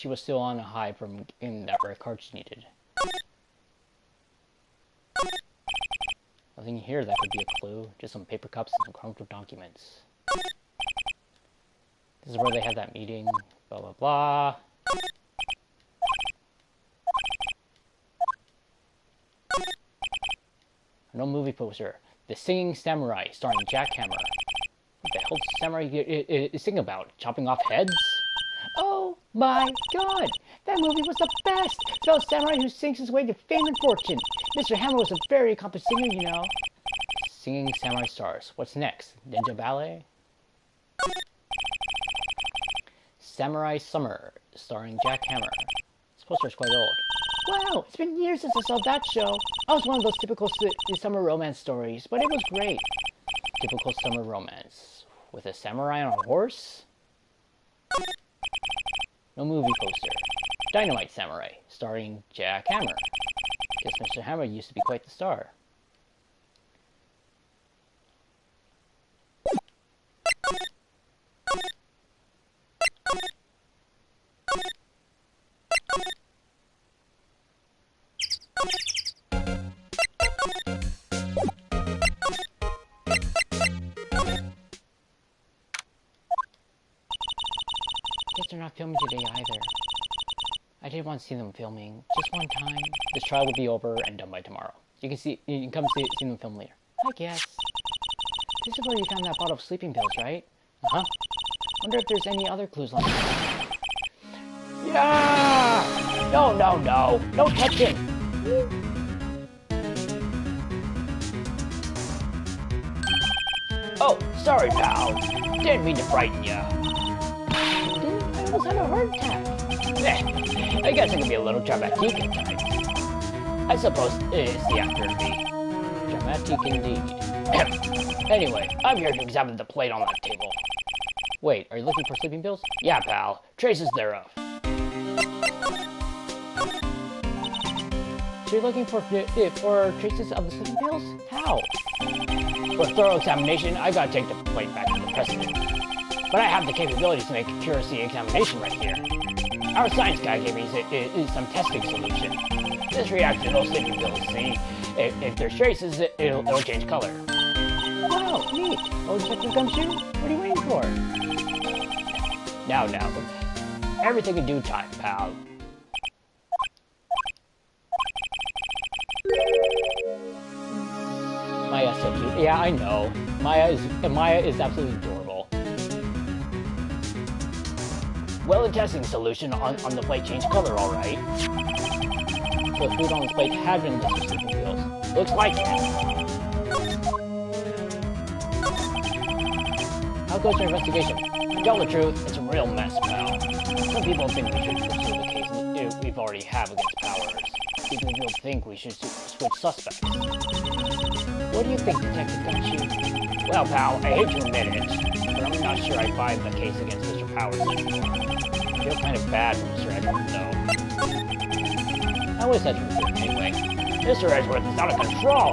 was still on a high from getting that rare card she needed. Nothing here that could be a clue. Just some paper cups and some crumpled documents. This is where they had that meeting. Blah blah blah. No movie poster. The Singing Samurai, starring Jack Hammer. What the hell does Samurai sing about? Chopping off heads? Oh my god! That movie was the best! It's about a samurai who sings his way to fame and fortune. Mr. Hammer was a very accomplished singer, you know. Singing Samurai stars. What's next? Ninja Ballet? Samurai Summer, starring Jack Hammer. This poster's quite old. Wow, it's been years since I saw that show. I was one of those typical summer romance stories, but it was great. Typical summer romance. With a samurai on a horse? No movie poster. Dynamite Samurai, starring Jack Hammer. Guess Mr. Hammer used to be quite the star. Guess they're not filming today either. I did want to see them filming, just one time. This trial will be over and done by tomorrow. You can come see them film later. I guess. This is where you found that bottle of sleeping pills, right? Uh-huh. Wonder if there's any other clues like that. Yeah! No, no, no! No touching! Oh, sorry, pal. Didn't mean to frighten ya. I almost had a heart attack. I guess it can be a little dramatic at times. I suppose it is the afternoon. Dramatic indeed. Anyway, I'm here to examine the plate on that table. Wait, are you looking for sleeping pills? Yeah, pal. Traces thereof. So you're looking for traces of the sleeping pills? How? For thorough examination, I gotta take the plate back to the president. But I have the capability to make a accuracy examination right here. Our science guy gave me some testing solution. This reacts to those sleeping pills, see? If there's traces, it'll change color. Wow, neat. Oh, Detective Gumshoe? What are you waiting for? Now. Everything in due time, pal. Maya's so cute. Yeah, I know. Maya is absolutely adorable. Well, the testing solution on the plate changed color, all right. So the food on this plate had been listed with sleeping pills. Looks like it. How goes your investigation? To tell the truth, it's a real mess, pal. Some people think we should pursue the case we've already have against Powers. Even people think we should switch suspects. What do you think, Detective Gumshoe? Well, pal, I hate to admit it, but I'm not sure I buy the case against Mr. Powers anymore. I feel kind of bad for Mr. Edgeworth, though. How is Edgeworth anyway? Mr. Edgeworth is out of control!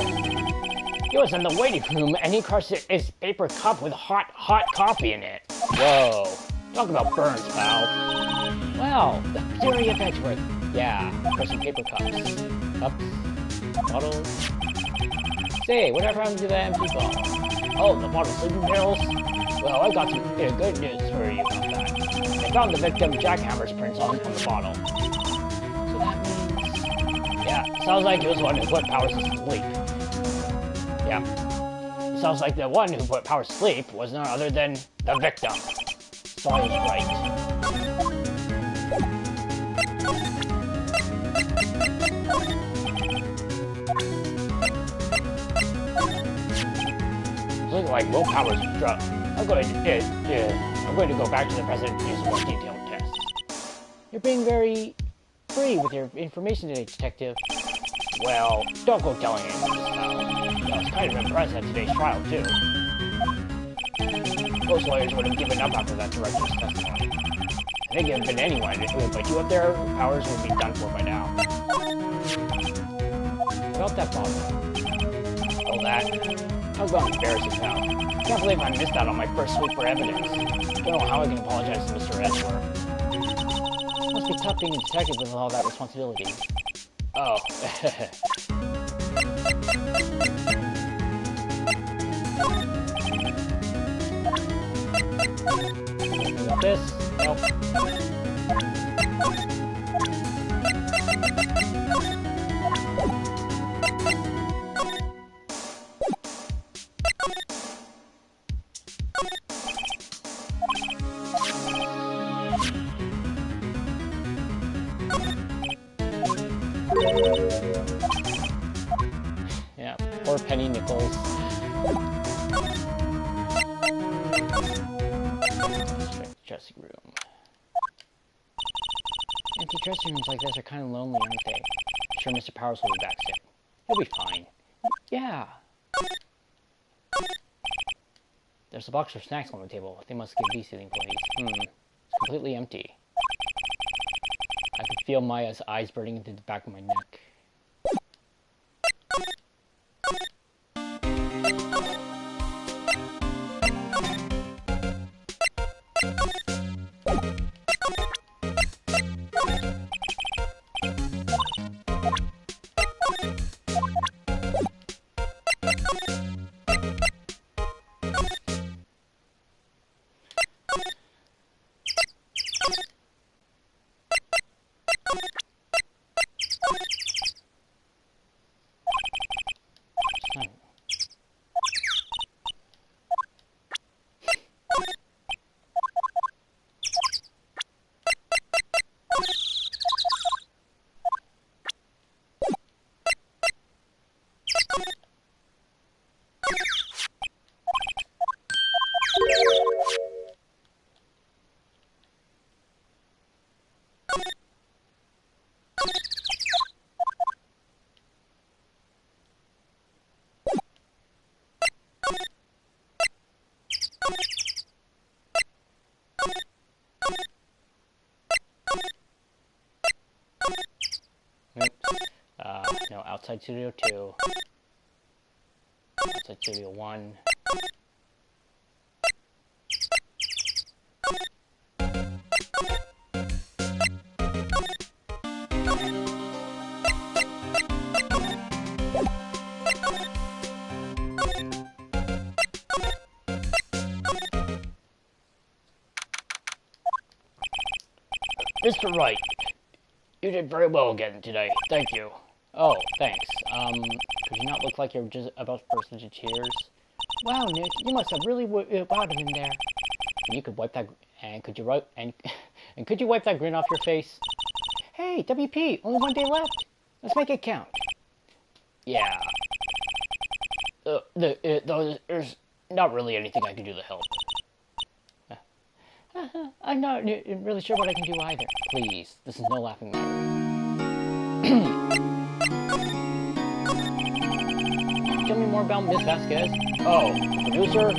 He was in the waiting room, and he crushed his paper cup with hot coffee in it. Whoa. Talk about burns, pal. Wow, the fury of Edgeworth. Yeah, crushing paper cups. Cups? Bottles? Say, whatever happened to that empty bottle? Oh, the bottle of sleeping pills? Well, I got some good news for you about that. I found the victim Jack Hammer's prints on the bottle. So that means... Yeah, sounds like he was the one who put Powers to sleep. Yeah. Sounds like the one who put Powers to sleep was none other than the victim. So I was right. Looking like Will Powers is drunk. I'm going to go back to the president and do some more detailed tests. You're being very free with your information today, Detective. Well, don't go telling anyone this now. I was kind of impressed at today's trial, too. Most lawyers would have given up after that director's testimony. I think it would have been anyone who would put you up there, Powers would be done for by now. About that bottle. Oh, that. Talk about embarrassing now. Can't believe I missed out on my first sweep for evidence. Don't know how I can apologize to Mr. Edgeworth. Must be tough being a detective with all that responsibility. Oh. Got this? Nope. Yeah, poor Penny Nichols. Dressing room. Empty dressing rooms like this are kind of lonely, aren't they? Sure, Mr. Powers will be back soon. He'll be fine. Yeah. There's a box of snacks on the table. They must give these to the employees. It's completely empty. I could feel Maya's eyes burning into the back of my neck. No, outside studio 2. Outside studio 1. Mr. Wright, you did very well again today. Thank you. Oh, thanks. Could you not look like you're just about to burst into tears? Wow, Nick, you must have really wowed him in there. And you could wipe that, and could you could you wipe that grin off your face? Hey, WP, only 1 day left. Let's make it count. Yeah. There's not really anything I can do to help. I'm not really sure what I can do either. Please, this is no laughing matter. Tell me more about Miss Vasquez. Oh, producer?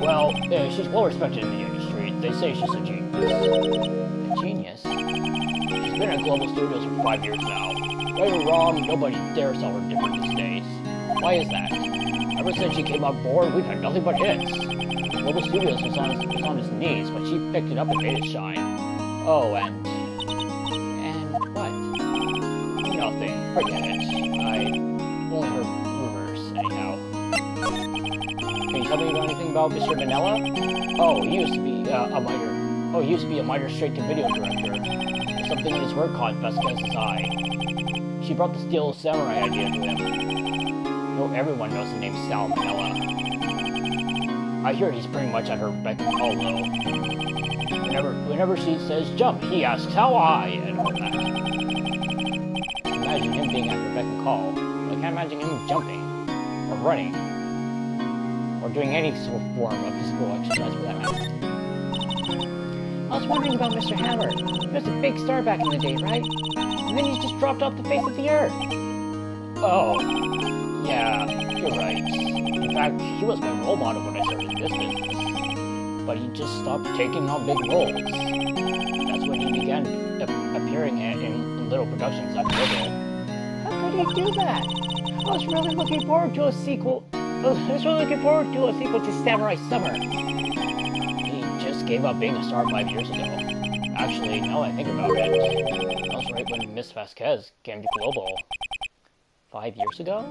Well, she's well respected in the industry. They say she's a genius. A genius? She's been at Global Studios for 5 years now. Right or wrong, nobody dares tell her different these days. Why is that? Ever since she came on board, we've had nothing but hits. Global Studios was on his knees, but she picked it up and made it shine. Oh, and what? Nothing. Forget it. I only heard rumors, anyhow. Can you tell me about anything about Mr. Manella? Oh, he used to be a minor straight-to-video director. There's something in his work caught Vasquez's eye. She brought the Steel Samurai idea to him. No, everyone knows the name Sal Manella. I hear he's pretty much at her beck and call, though. Whenever she says jump, he asks how high, and all that. Imagine him being at her beck and call. But I can't imagine him jumping, or running, or doing any sort of form of physical exercise for that matter. I was wondering about Mr. Hammer. He was a big star back in the day, right? And then he's just dropped off the face of the earth. Oh, yeah, you're right. In fact, he was my role model when I started this business. But he just stopped taking on big roles. That's when he began appearing in little productions like Little. How could he do that? I was really looking forward to a sequel I was really looking forward to a sequel to Samurai Summer. He just gave up being a star 5 years ago. Actually, now that I think about it, that was right when Miss Vasquez came to Global. 5 years ago?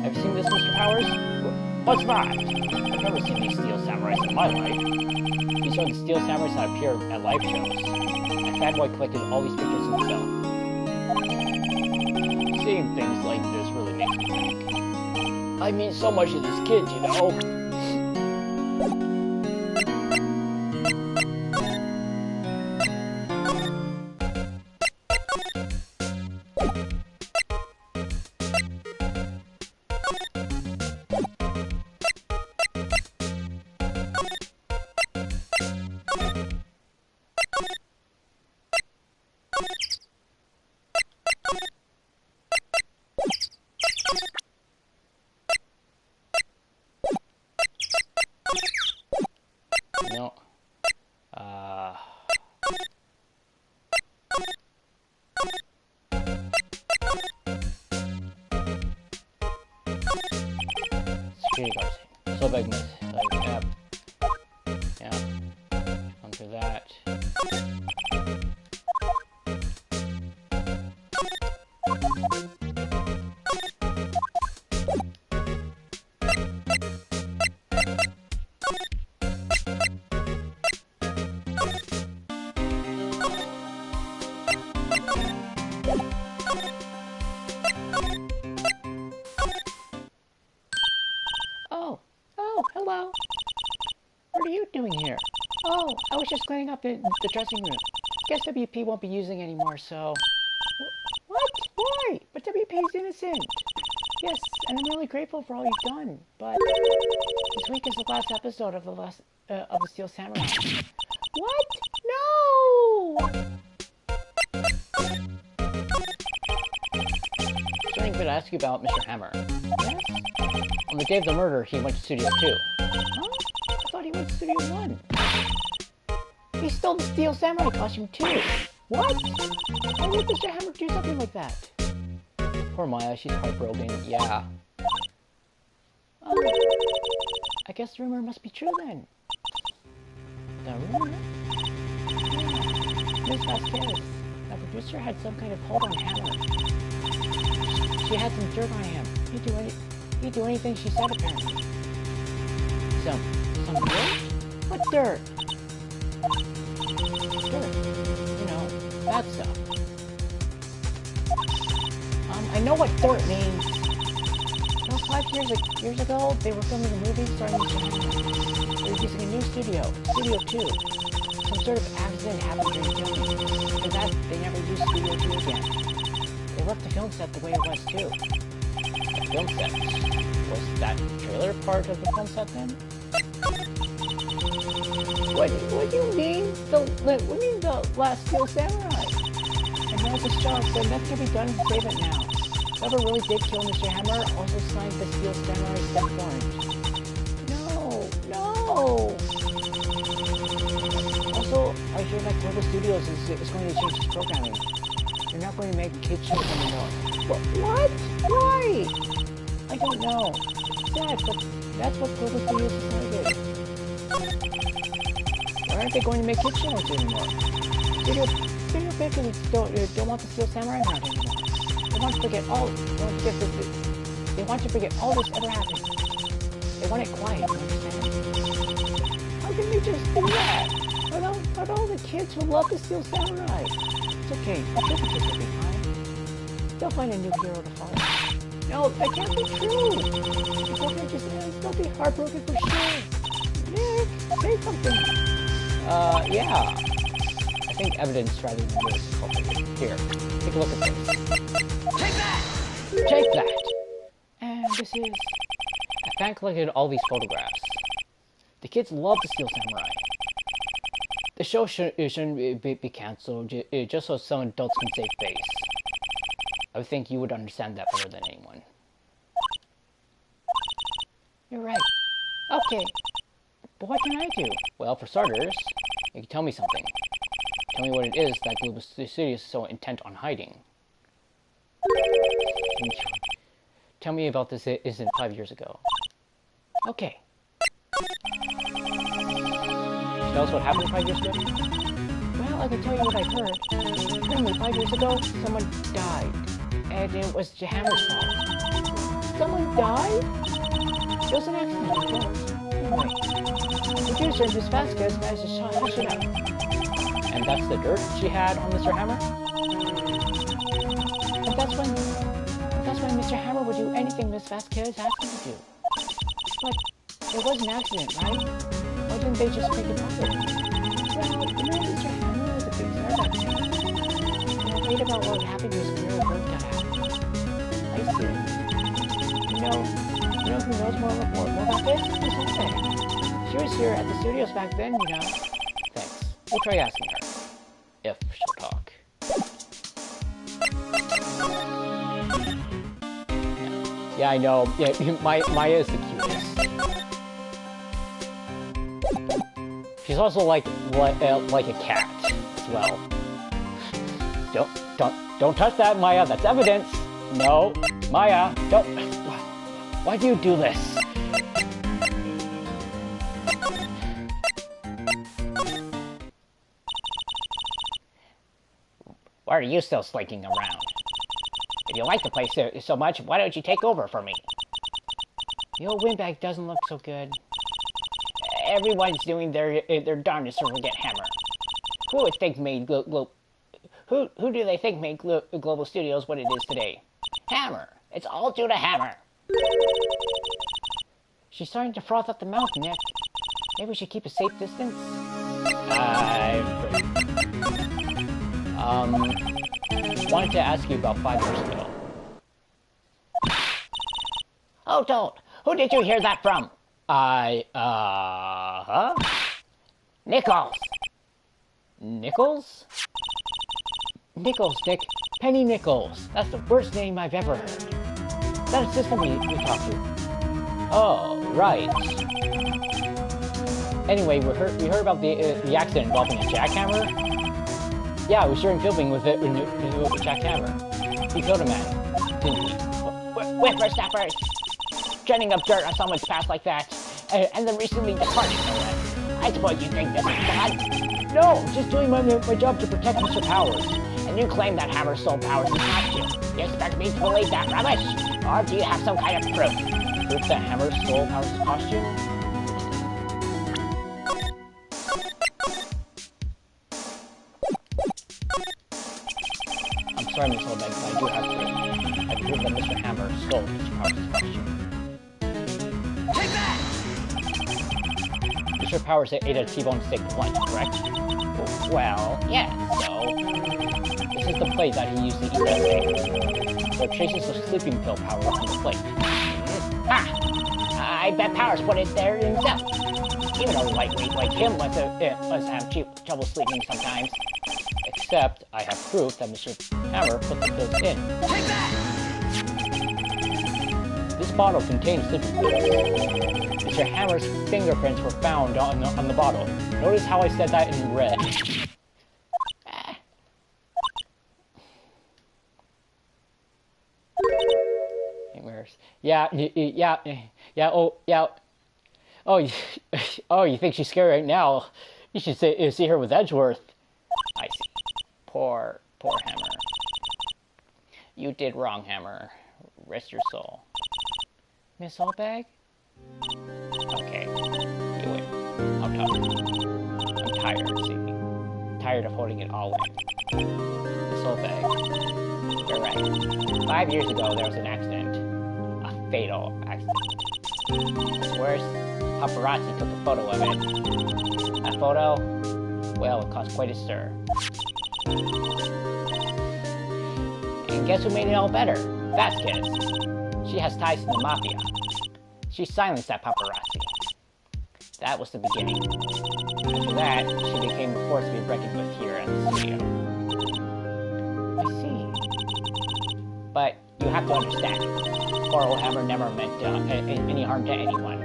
Have you seen this, Mr. Powers? What's that? I've never seen these Steel Samurais in my life. These are the Steel Samurais that appear at live shows. A fanboy collected all these pictures himself. Seeing things like this really makes me think. I mean so much to this kid, you know? No. Security guards. So big miss. Like, yeah. Onto that. Oh, hello. What are you doing here? Oh, I was just cleaning up the dressing room. Guess WP won't be using anymore, so... What? Why? But WP is innocent. Yes, and I'm really grateful for all you've done, but... This week is the last episode of the Steel Samurai. What? No! Something good to ask you about Mr. Hammer. Yes? On the day of the murder, he went to Studio 2. Huh? I thought he went to Studio 1. He stole the Steel Samurai costume too. What? Why would Mr. Hammer do something like that? Poor Maya, she's heartbroken. Yeah. Oh. I guess the rumor must be true then. The rumor? Yeah. Miss Vasquez, the producer had some kind of hold on Hammer. She had some dirt on him. He'd do anything she said, apparently. Some dirt? What dirt? Dirt. You know, bad stuff. I know what dirt means. You know, 5 years ago, they were filming a movie starring Mr. Hammer. They were using a new studio, Studio 2. Some sort of accident happened during filming. After that, they never used Studio 2 again. They left the film set the way it was, too. The film set? Was that trailer part of the film set, then? What do you mean? What do you mean the last Steel Samurai? And now it's a shock, so nothing can be done to save it now. Whoever really did kill Mr. Hammer also signed the Steel Samurai death warrant. No! Also, I hear that Global Studios is going to change its programming. They're not going to make kids shows anymore. What? Why? I don't know. Sad, but that's what Global Studios decided. Why aren't they going to make kids shows anymore? Studio Bakery don't want the Steel Samurai around anymore. They want to forget all. They want to forget all this ever happened. They want it quiet. You understand? How can they just do that? About all the kids who love the Steel Samurai. It's okay. I'm sure the kids will be fine. They'll find a new hero to follow. No, that can't be true. They'll be heartbroken for sure. Nick, say something. Yeah. I think evidence rather than words is helpful. Here, take a look at this. Take that! Take that! And this is... A fan collected all these photographs. The kids love the Steel Samurai. The show shouldn't be cancelled, just so some adults can save face. I would think you would understand that better than anyone. You're right. Okay. But what can I do? Well, for starters, You can tell me something. Tell me what it is that Global Studios is so intent on hiding. Tell me about this incident 5 years ago. Okay. Tell us what happened 5 years ago? Well, I can tell you what I heard. Apparently 5 years ago, someone died. And it was Hammer's fault. Someone died? It was an accident, of course. Anyway, the producer, Miss Vasquez, managed to hush it up. And that's the dirt she had on Mr. Hammer? And that's when Mr. Hammer would do anything Miss Vasquez asked him to do. But it was an accident, right? Why didn't they just make it public? Well, Mr. Hammer was a big star back then. And afraid about what happened to his career when word got out. I see. You know who knows more about this? Miss Olsen. She was here at the studios back then, you know. Thanks. We'll try asking her. If she'll talk. Yeah, I know. Yeah, Maya is the cutest. She's also like a cat as well. Don't touch that, Maya. That's evidence. No, Maya, don't. Why do you do this? Why are you still slinking around? If you like the place so much, why don't you take over for me? The old windbag doesn't look so good. Everyone's doing their darndest to forget Hammer. Who do they think made Global Studios what it is today? Hammer. It's all due to Hammer. She's starting to froth up the mouth, Nick. Maybe we should keep a safe distance. Wanted to ask you about 5 years ago. Oh, don't. Who did you hear that from? Nichols. Nichols? Nichols, Nick. Penny Nichols. That's the worst name I've ever heard. That assistant we talked to. Oh, right. Anyway, we heard about the accident involving a jackhammer. Yeah, we was during filming with a jackhammer. He killed a man, didn't he? Whippersnappers! Treading up dirt on someone's path like that, and then recently departed. I suppose you think this is bad? No, just doing my job to protect Mr. Powers. And you claim that Hammer stole Powers' costume. You expect me to believe that rubbish? Or do you have some kind of proof? Proof that Hammer stole Powers' costume? I'm sorry, Miss Olbeck, but I do have proof. I prove that Mr. Hammer stole Mr. Powers' costume. Take that! Mr. Powers ate a T-bone steak for lunch, correct? Well, yeah, so... This is the plate that he used to eat that steak. There are traces of sleeping pill powder on the plate. Ha! I bet Powers put it there himself. Even a lightweight like him must have trouble sleeping sometimes. Except, I have proof that Mr. Hammer put the pills in. Take that! This bottle contains sleeping pills. Mr. Hammer's fingerprints were found on the bottle. Notice how I said that in red. Yeah, oh, you think she's scary right now? You should see her with Edgeworth. I see. Poor Hammer. You did wrong, Hammer. Rest your soul. Miss Allbag? Okay, do it. I'll talk. I'm tired, see. Tired of holding it all in. Miss Allbag, you're right. 5 years ago, there was an accident. A fatal accident. Worse, paparazzi took a photo of it. That photo, well, it caused quite a stir. And guess who made it all better? Vasquez. She has ties to the mafia. She silenced that paparazzi. That was the beginning. After that, she became a force to be reckoned with here at the studio. I see. But you have to understand, poor old Hammer never meant any harm to anyone.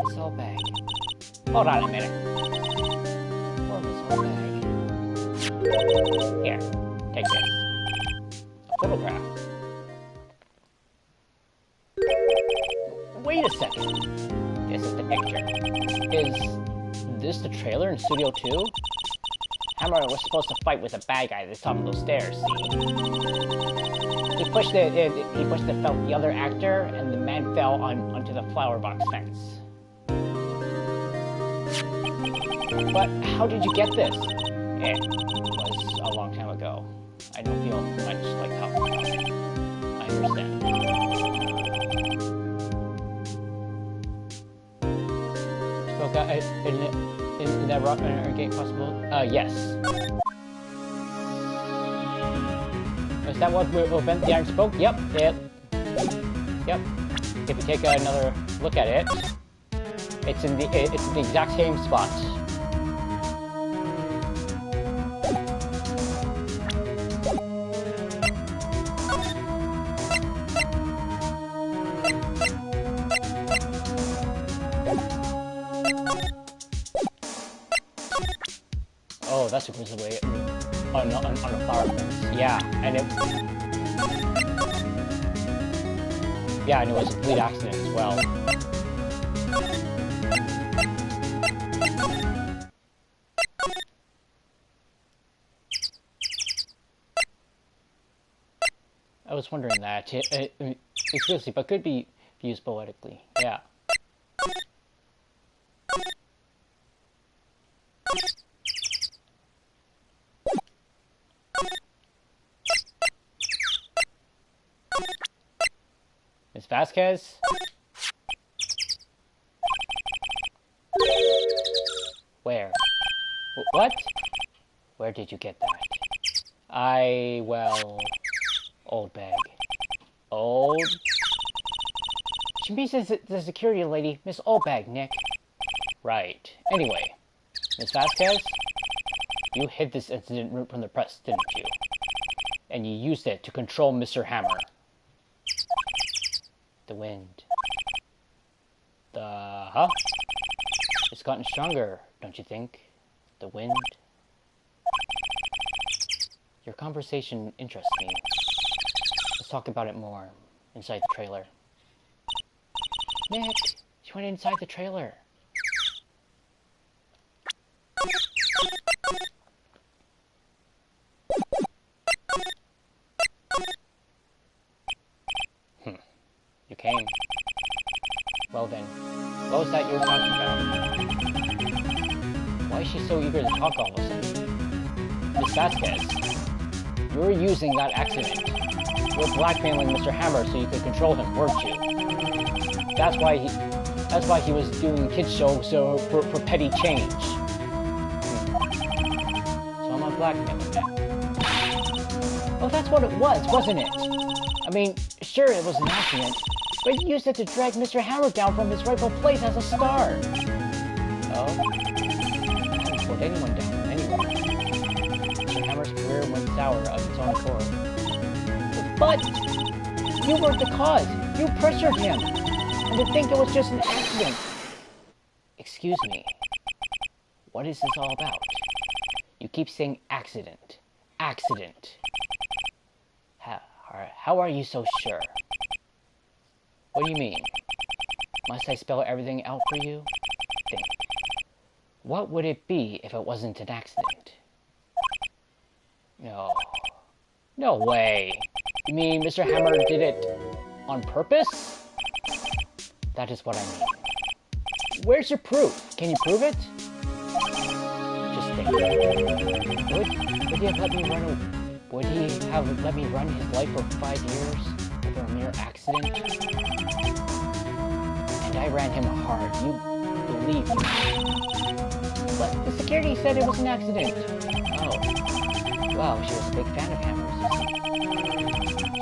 It's all bad. Hold on a minute. cool bag. Here, take this. A photograph. Wait a second. This is the picture. Is this the trailer in Studio 2? Hammer was supposed to fight with a bad guy at the top of those stairs, see? He pushed the other actor, and the man fell onto the flower box fence. But how did you get this? It was a long time ago. I don't feel much like talking about it. I understand. Spoke out in that rock game possible? Yes. Is that what will prevent the iron spoke? Yep. Yep. If you take another look at it, it's in the exact same spot. Oh, that's a good way. On a flower fence. Yeah, and it was a complete accident as well. I was wondering that. Exclusively, but could be used poetically. Yeah. Miss Vasquez? Where? What? Where did you get that? Old bag. Old? She means the security lady, Miss Oldbag, Nick. Right. Anyway, Miss Vasquez, you hid this incident from the press, didn't you? And you used it to control Mr. Hammer. The wind. Huh? It's gotten stronger, don't you think? The wind? Your conversation interests me. Let's talk about it more inside the trailer. Nick, she went inside the trailer. You came. Well then, what was that you were talking about? Why is she so eager to talk all of a sudden? Miss Vasquez, you were using that accident. You were blackmailing Mr. Hammer so you could control him, weren't you? That's why he was doing kids shows for petty change. So I'm not blackmailing now. Oh, that's what it was, wasn't it? I mean, sure, it was an accident, but you used it to drag Mr. Hammer down from his rightful place as a star. Oh? I haven't put anyone down anywhere. Mr. Hammer's career went sour of its own accord. But you weren't the cause. You pressured him. And to think it was just an accident. Excuse me. What is this all about? You keep saying accident. Accident. How are you so sure? What do you mean? Must I spell everything out for you? Think. What would it be if it wasn't an accident? No. No way. You mean Mr. Hammer did it on purpose? That is what I mean. Where's your proof? Can you prove it? Just think. Would he have let me run his life for 5 years over a mere accident? And I ran him hard. You believe me. But the security said it was an accident. Oh. Wow, she was a big fan of Hammer's.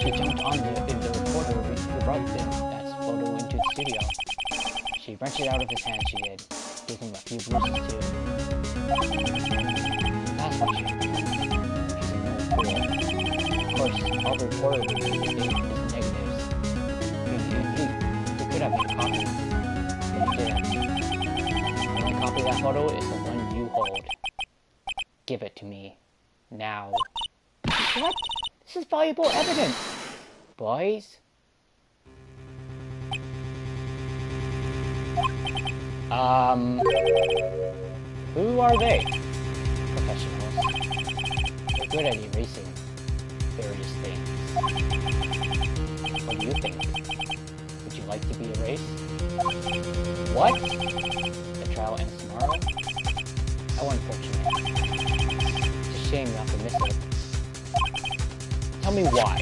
She jumped on the reporter who brought that photo into the studio. She wrenched it out of his hand, she did. Gave him a few bruises, too. That's what she did. Of course, all the reporter is negatives. He could have been copied, but he didn't. The only copy of that photo is the one you hold. Give it to me. Now. What? This is valuable evidence. Boys? Who are they? Professionals. They're good at erasing various things. What do you think? Would you like to be erased? What? The trial ends tomorrow? How unfortunate. It's a shame you have to miss it. Tell me why.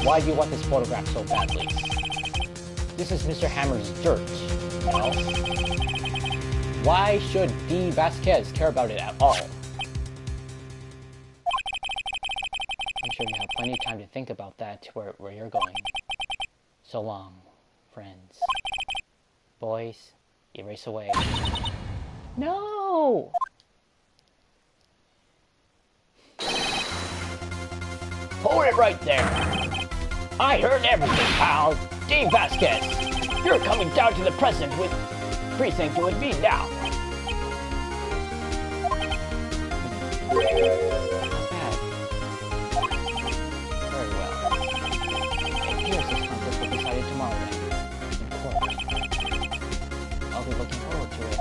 Why do you want this photograph so badly? This is Mr. Hammer's dirt, you know? Why should D. Vasquez care about it at all? I'm sure you have plenty of time to think about that where you're going. So long, friends. Boys, erase away. No! Hold it right there! I heard everything, pal! D. Vasquez! You're coming down to the precinct with me now! Bad. Very well. It appears this contest will be decided tomorrow then, in court. I'll be looking forward to it.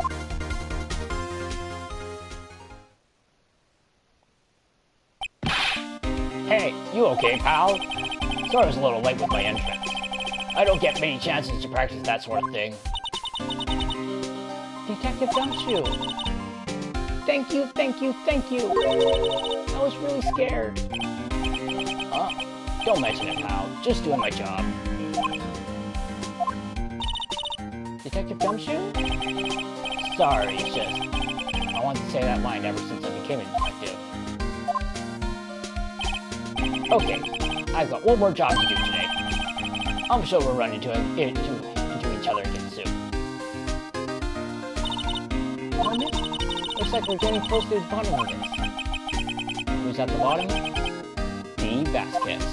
Hey, you okay, pal? Sorry I was a little late with my entrance. I don't get many chances to practice that sort of thing. Detective Gumshoe! Thank you, thank you, thank you! I was really scared. Don't mention it, pal. Just doing my job. Detective Gumshoe? Sorry, it's just... I wanted to say that line ever since I became a detective. Okay, I've got one more job to do today. I'm sure we'll run into each other again soon. Looks like we're getting close to the bottom of this. Who's at the bottom? D. Vasquez.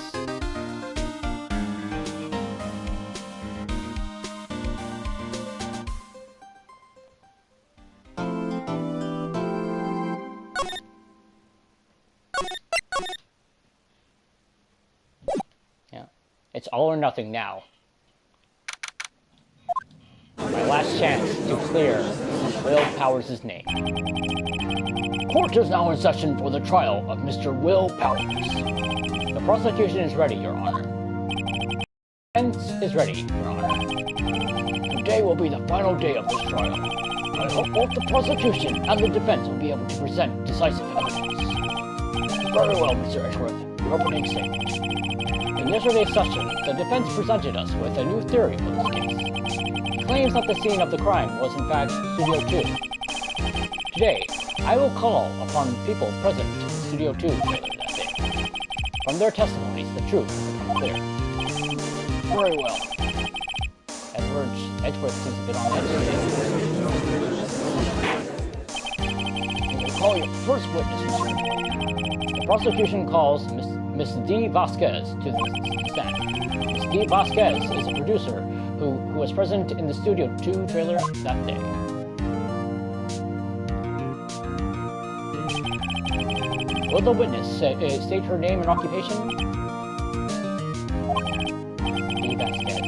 It's all or nothing now. My last chance to clear Will Powers' name. Court is now in session for the trial of Mr. Will Powers. The prosecution is ready, Your Honor. Defense is ready, Your Honor. Today will be the final day of this trial. I hope both the prosecution and the defense will be able to present decisive evidence. Very well, Mr. Edgeworth. Your opening statement. In yesterday's session, the defense presented us with a new theory for this case. It claims that the scene of the crime was in fact Studio 2. Today, I will call upon people present in Studio 2 trailer that day. From their testimonies, the truth will become clear. Very well. Edgeworth seems a bit on edge today. You will call your first witness, Mr. The prosecution calls Miss D. Vasquez to the stand. Miss D. Vasquez is a producer who was present in the Studio 2 trailer that day. Will the witness state her name and occupation? D. Vasquez.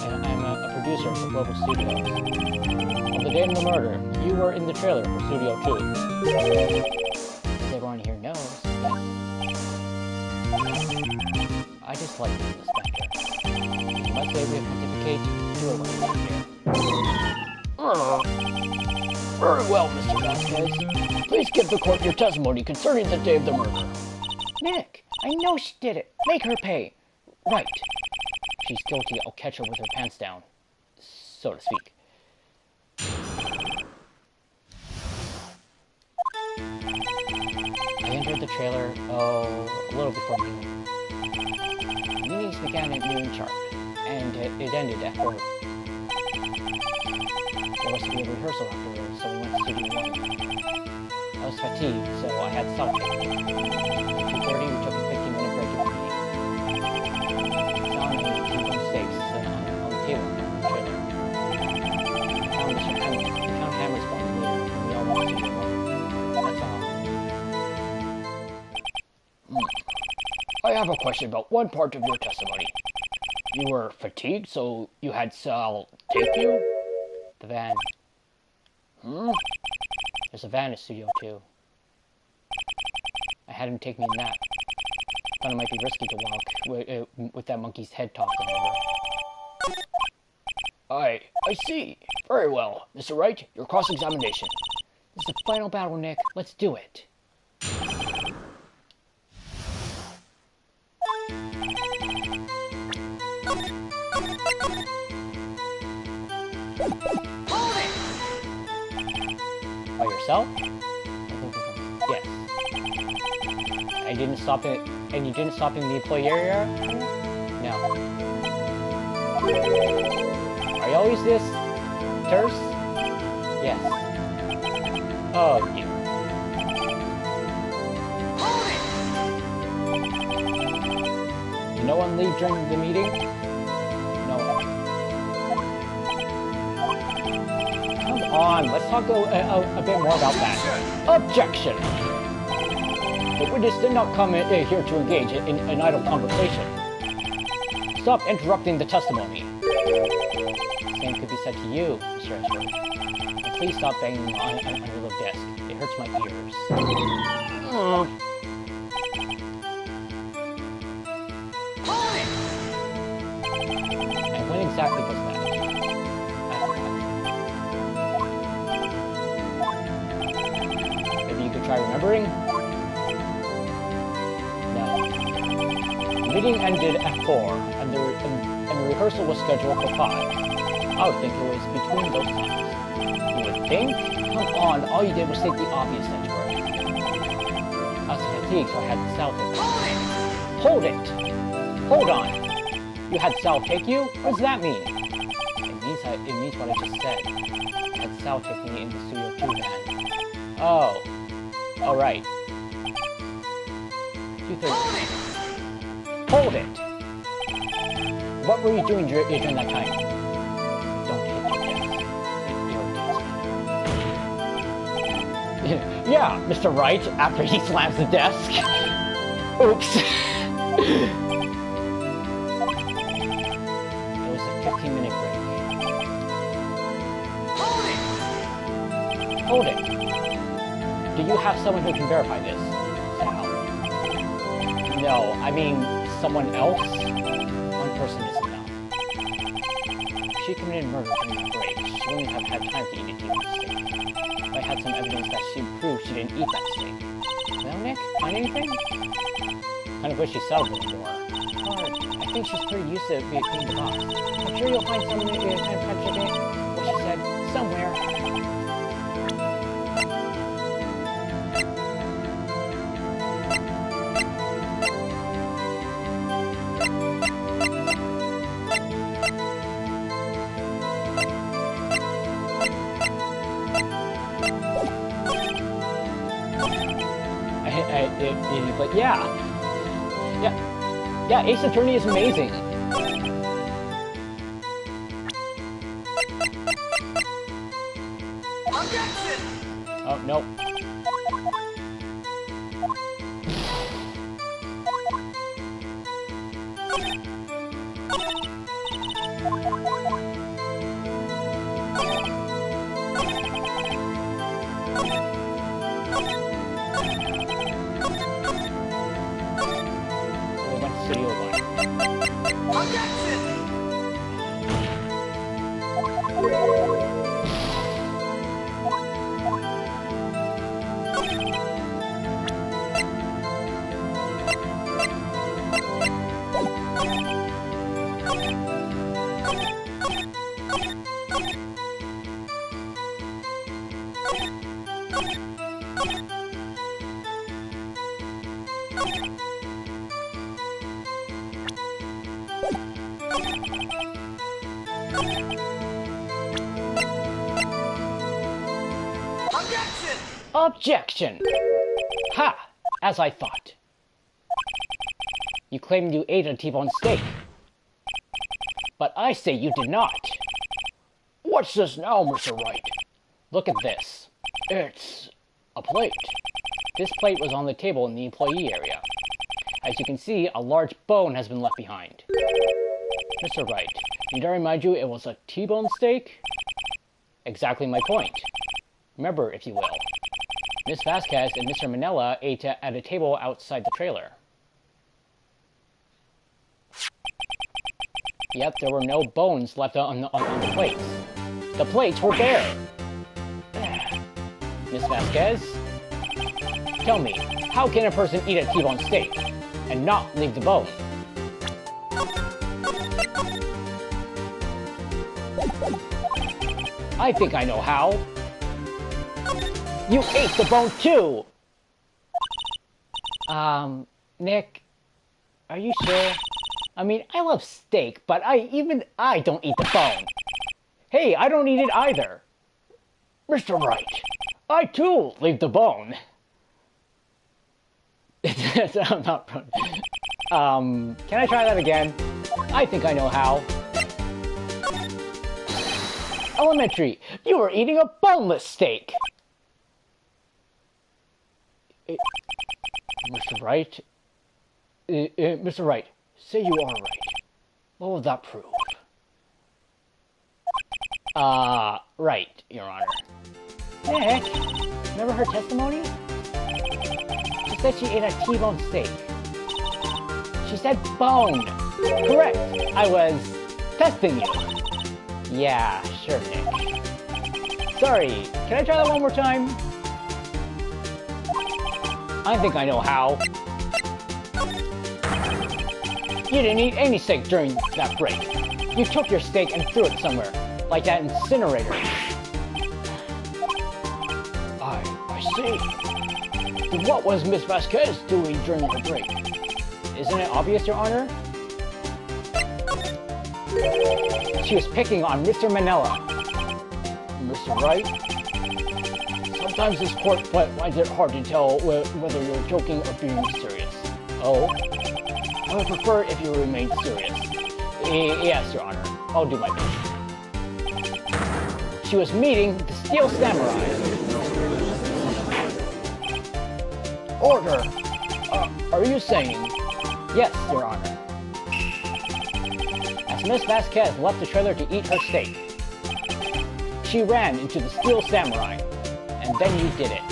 I'm a producer for Global Studios. On the day of the murder, you were in the trailer for Studio 2. As everyone here knows, I just like this inspector. You must say we pontificate to a woman here. Very well, Mr. Vasquez. Please give the court your testimony concerning the day of the murder. Nick, I know she did it. Make her pay. Right. She's guilty. I'll catch her with her pants down. So to speak. I entered the trailer, a little before noon. Meetings began at noon sharp, and it ended at 4. There was to be a rehearsal afterwards, so we went to Studio 1. I was fatigued, so I had self-care. At 2:30, we took a 15-minute break in the meeting. I saw me T-bone steaks on the table in the trailer. I found Mr. Hammer. I found Hammer's phone later, and we all walked to Studio 1. That's all. have a question about one part of your testimony. You were fatigued, so you had Sal take you? The van. There's a van in Studio 2. I had him take me in that. Thought it might be risky to walk with that monkey's head toppling over. I see. Very well. Mr. Wright, your cross-examination. This is the final battle, Nick. Let's do it. Hold it! By yourself? Yes. I didn't stop it, and you didn't stop in the employee area? No. Are you always this terse? Yes. Oh, you. Hold it! Did no one leave during the meeting? No one. Come on, let's talk a bit more about that. Objection! The witness did not come here to engage in an idle conversation. Stop interrupting the testimony. Same could be said to you, Mr. Ashford. And please stop banging on your little desk. It hurts my ears. Hold it! And when exactly was that? Maybe you could try remembering? No. The meeting ended at 4, and the rehearsal was scheduled for 5. I would think it was between those times. You would think? Come on, all you did was state the obvious, Edgeworth. I was fatigued, so I had Sal take me. Hold it! Hold on! You had Sal take you? What does that mean? It means what I just said. I had Sal take me in the Studio 2 van. Oh. Alright. 2:30. Hold it! What were you doing during that time? Don't hit your desk. It irritates me. Yeah, Mr. Wright, after he slams the desk. Oops. It was a 15-minute break. Hold it! Do you have someone who can verify this? Sal. No, I mean someone else? One person is enough. If she committed murder during the break, she wouldn't have had time to eat a T-bone steak. If I had some evidence that she proved she didn't eat that steak. Well, Nick, find anything? Kind of wish she settled a little more. Hard. I think she's pretty used to being the boss. I'm sure you'll find some kind of contradict what she said somewhere. But yeah, Ace Attorney is amazing. Objection! Oh, no. Objection! Objection! Objection! Ha! As I thought. You claim you ate a T-bone steak. But I say you did not. What's this now, Mr. Wright? Look at this. It's a plate. This plate was on the table in the employee area. As you can see, a large bone has been left behind. Mr. Wright, need I remind you it was a T-bone steak? Exactly my point. Remember, if you will. Miss Vasquez and Mr. Manella ate at a table outside the trailer. Yep, there were no bones left on the plates. The plates were bare! Miss Vasquez? Tell me, how can a person eat a T-bone steak and not leave the bone? I think I know how. You ate the bone too! Nick, are you sure? I mean, I love steak, but even I don't eat the bone. Hey, I don't eat it either. Mr. Wright, I too leave the bone. I'm not. Can I try that again? I think I know how. Elementary, you were eating a boneless steak. Mr. Wright? Mr. Wright, say you are right. What will that prove? Right, Your Honor. Nick, remember her testimony? She said she ate a T-bone steak. She said bone. Correct. I was testing you. Yeah, sure, Nick. Sorry, can I try that one more time? I think I know how. You didn't eat any steak during that break. You took your steak and threw it somewhere, like that incinerator. I see. Then what was Miss Vasquez doing during her break? Isn't it obvious, Your Honor? She was picking on Mr. Manella. Mr. Wright? Sometimes this court finds it hard to tell whether you're joking or being serious. Oh? I would prefer if you remain serious. Yes, Your Honor. I'll do my best. She was meeting the Steel Samurai. Order! Are you saying? Yes, Your Honor. As Miss Vasquez left the trailer to eat her steak, she ran into the Steel Samurai, and then you did it.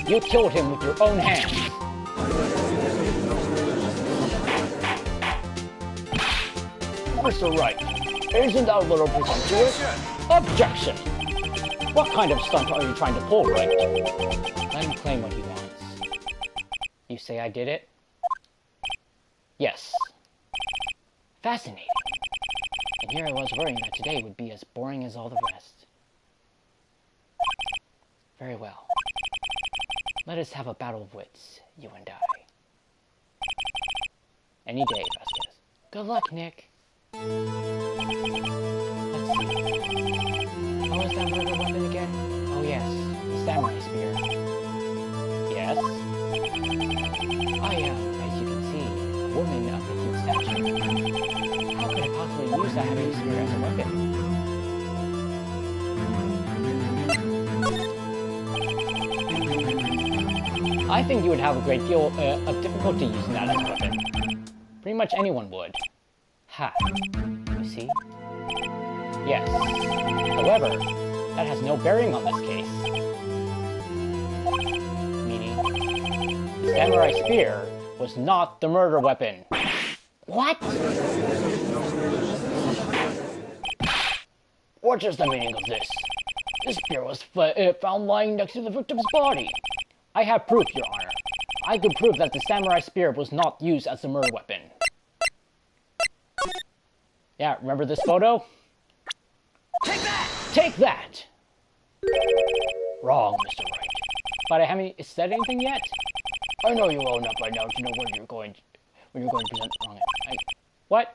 You killed him with your own hands. Mr. Wright, isn't that a little presumptuous? Objection! What kind of stunt are you trying to pull, Wright? Let him claim what he wants. You say I did it? Yes. Fascinating. And here I was worrying that today would be as boring as all the rest. Very well. Let us have a battle of wits, you and I. Any day, Vasquez. Good luck, Nick. Let's see. What was that murder weapon again? Oh yes, the samurai spear. Yes? I am, as you can see, a woman of petite stature. How could I possibly use that heavy spear as a weapon? I think you would have a great deal of difficulty using that as a weapon. Pretty much anyone would. Ha. You see? Yes. However, that has no bearing on this case. Meaning, the samurai spear was not the murder weapon. What? What is the meaning of this? This spear was found lying next to the victim's body. I have proof, Your Honor. I could prove that the samurai spear was not used as a murder weapon. Yeah, remember this photo? Take that! Take that! Wrong, Mr. Wright. But I haven't said anything yet? I know you well enough by now to know when you're going to present wrong. What?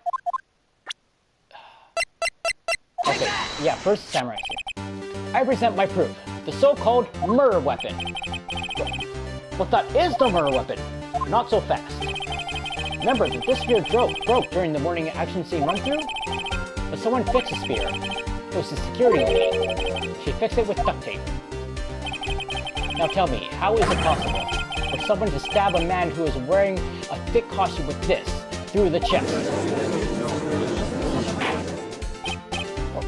Okay, yeah, first samurai spear. I present my proof. The so-called murder weapon. But that is the murder weapon. Not so fast. Remember that this spear broke during the morning action scene run-through? But someone fixed the spear. It was the security lady. She fixed it with duct tape. Now tell me, how is it possible? for someone to stab a man who is wearing a thick costume with this through the chest.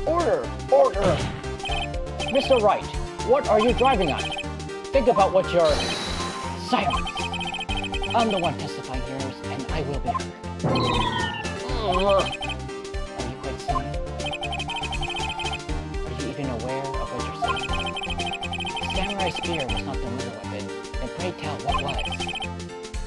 Order! Order! Mr. Wright, what are you driving at? Think about what you're... Silence! I'm the one testifying here, and I will be heard. Are you quite silly? Are you even aware of what you're saying? Samurai spear was not the murder weapon, and pray tell, what was?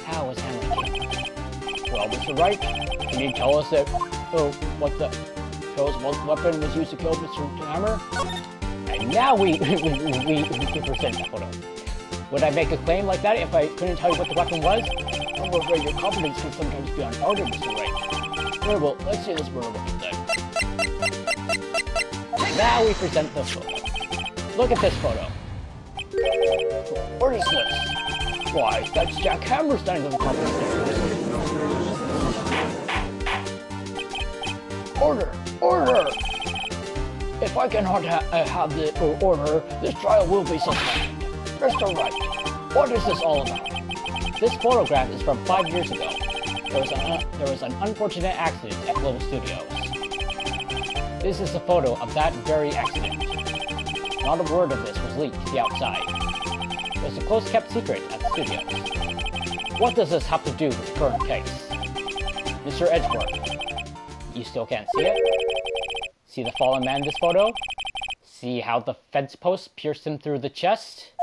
How was Hammer killed? Well, Mr. Wright, can you tell us that, tell us what weapon was used to kill Mr. Hammer? And now we present the photo. Would I make a claim like that if I couldn't tell you what the weapon was? I'm afraid your confidence can sometimes be unfounded, Mr. Wright. Very well, let's see this murder weapon then. Now we present the photo. Look at this photo. What is this? Why, that's Jack Hammer standing on the top of the stairs. Order! Order! If I cannot have the order, this trial will be suspended. Mr. Wright, what is this all about? This photograph is from 5 years ago. There was an unfortunate accident at Global Studios. This is a photo of that very accident. Not a word of this was leaked to the outside. It was a close-kept secret at the studios. What does this have to do with the current case? Mr. Edgeworth, you still can't see it? See the fallen man in this photo? See how the fence post pierced him through the chest?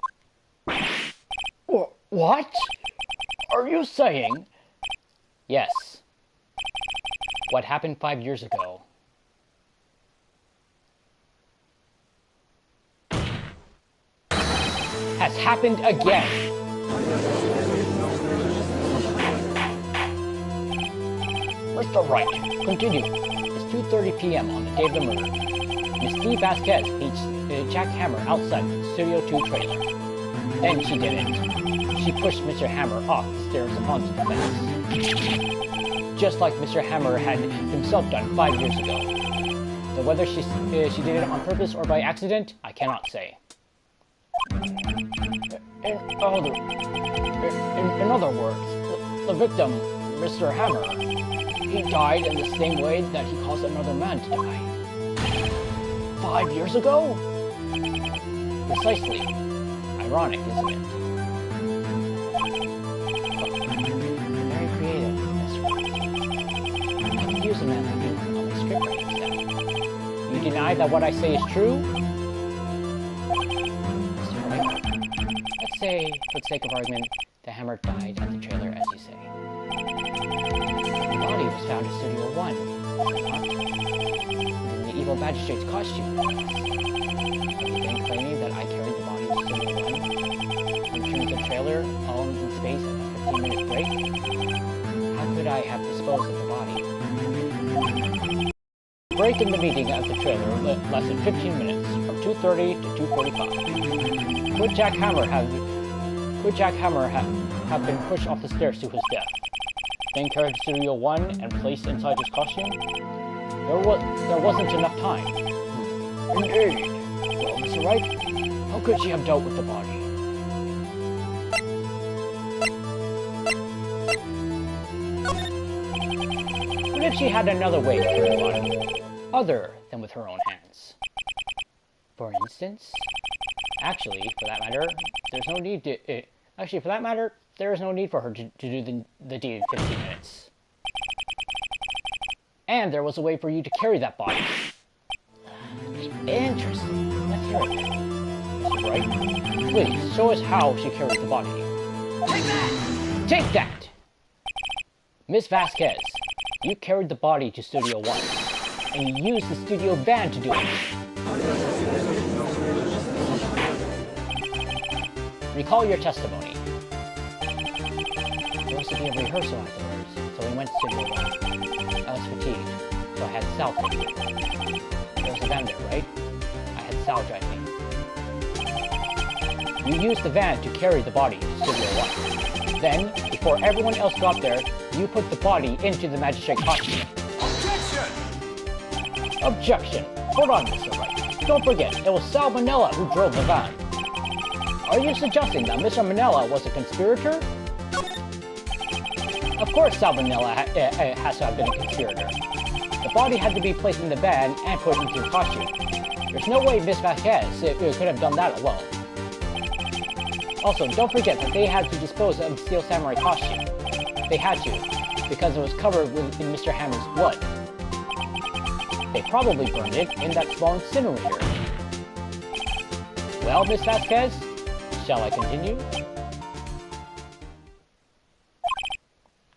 What? Are you saying? Yes. What happened 5 years ago has happened again. Mr. Wright, continue. It's 2:30 p.m. on the day of the murder. Miss D. Vasquez meets Jack Hammer outside the Studio 2 trailer. Then she did it. She pushed Mr. Hammer off the stairs onto the fence. Just like Mr. Hammer had himself done 5 years ago. Though whether she did it on purpose or by accident, I cannot say. In other words, the victim, Mr. Hammer, he died in the same way that he caused another man to die. 5 years ago? Precisely. Ironic, isn't it? Very creative, Mr. Wright. I could use a man like you on my scriptwriting staff. You deny that what I say is true? Mr. Wright, let's say, for the sake of argument, the Hammer died at the trailer, as you say. The body was found in Studio 1, was it not? In the evil magistrate's costume. Are you then claiming that I carried the body to Studio 1 and returned the trailer all in space at a 15-minute break? How could I have disposed of the body? The break in the meeting at the trailer lasted 15 minutes, from 2:30 to 2:45. Could Jack Hammer have been pushed off the stairs to his death, then carried to Studio 1 and placed inside his costume? There wasn't enough time. Indeed. Well, Mr. Wright, how could she have dealt with the body? What if she had another way to carry the body, other than with her own hands? For instance? Actually, for that matter, there is no need for her to do the deed in 15 minutes. And there was a way for you to carry that body. Interesting. Let's hear it then. Mr. Wright, please, show us how she carried the body. Take that! Take that! Miss Vasquez, you carried the body to Studio 1, and you used the studio van to do it. Recall your testimony. There was to be a rehearsal afterwards, so we went to Studio 1. I was fatigued, so I had Sal take me. There was a van there, right? I had Sal drive me. You used the van to carry the body to Studio 1. Then, before everyone else got there, you put the body into the magistrate costume. Objection! Objection! Hold on, Mr. Wright. Don't forget, it was Sal Manella who drove the van. Are you suggesting that Mr. Manila was a conspirator? Of course Salmonella has to have been a conspirator. The body had to be placed in the van and put into the costume. There's no way Miss Vasquez could have done that alone. Also, don't forget that they had to dispose of the Steel Samurai costume. They had to, because it was covered in Mr. Hammer's blood. They probably burned it in that small incinerator. Well, Miss Vasquez, shall I continue?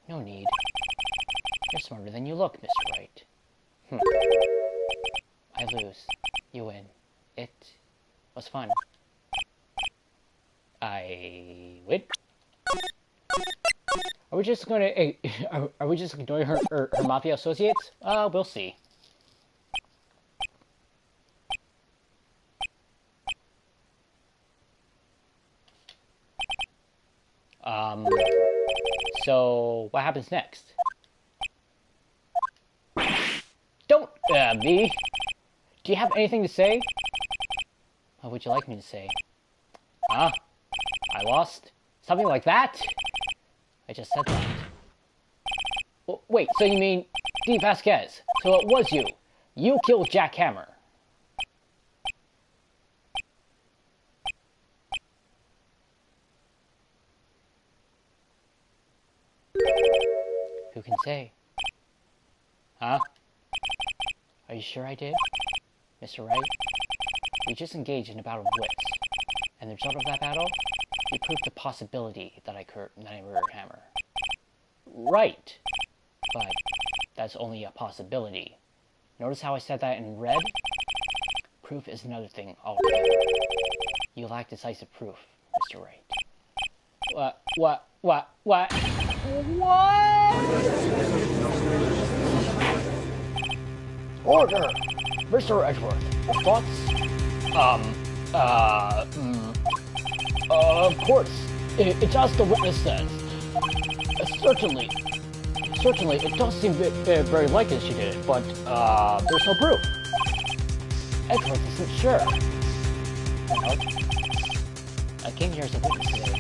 No need. You're smarter than you look, Mr. Wright. I lose. You win. It was fun. I win. Are we just gonna? Are we just ignoring her mafia associates? We'll see. So what happens next? Don't me. Do you have anything to say? What would you like me to say? Huh? I lost? Something like that? I just said that. Wait, so you mean Steve Vasquez? So it was you. You killed Jack Hammer. Who can say? Huh? Are you sure I did? Mr. Wright? We just engaged in a battle of wits. And the result of that battle? You proved the possibility that I murdered Hammer. Right. But that's only a possibility. Notice how I said that in red? Proof is another thing altogether. You lack decisive proof, Mr. Wright. What? Order! Mr. Edgeworth, thoughts? Of course. It's as the witness says. Certainly, it does seem very likely she did it, but, there's no proof. Edgeworth isn't sure. Well, I came here as a witness today.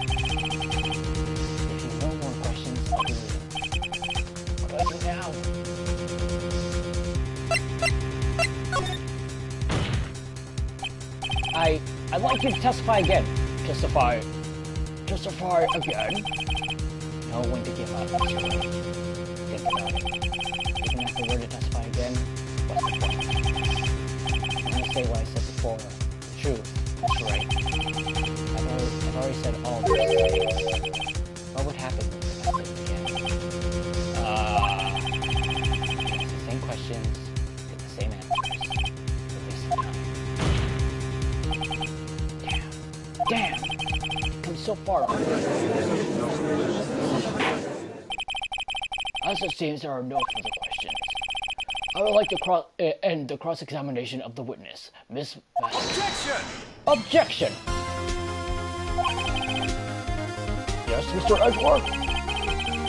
If you have no more questions, I'll be leaving. What do I do now? I'd like you to testify again. Testify again? Know when to give up, Mr. Wright. Think about it. Even after we're to testify again, what's the point? I'm gonna say what I said before. The truth, Mr. Wright. I've already said all these things. What would happen if I said it again? Ask the same questions, get the same answers. At least some time. Damn! Come so far. As it seems, there are no further questions. I would like to end the cross-examination of the witness, Miss Objection! Objection! Yes, Mr. Edgeworth?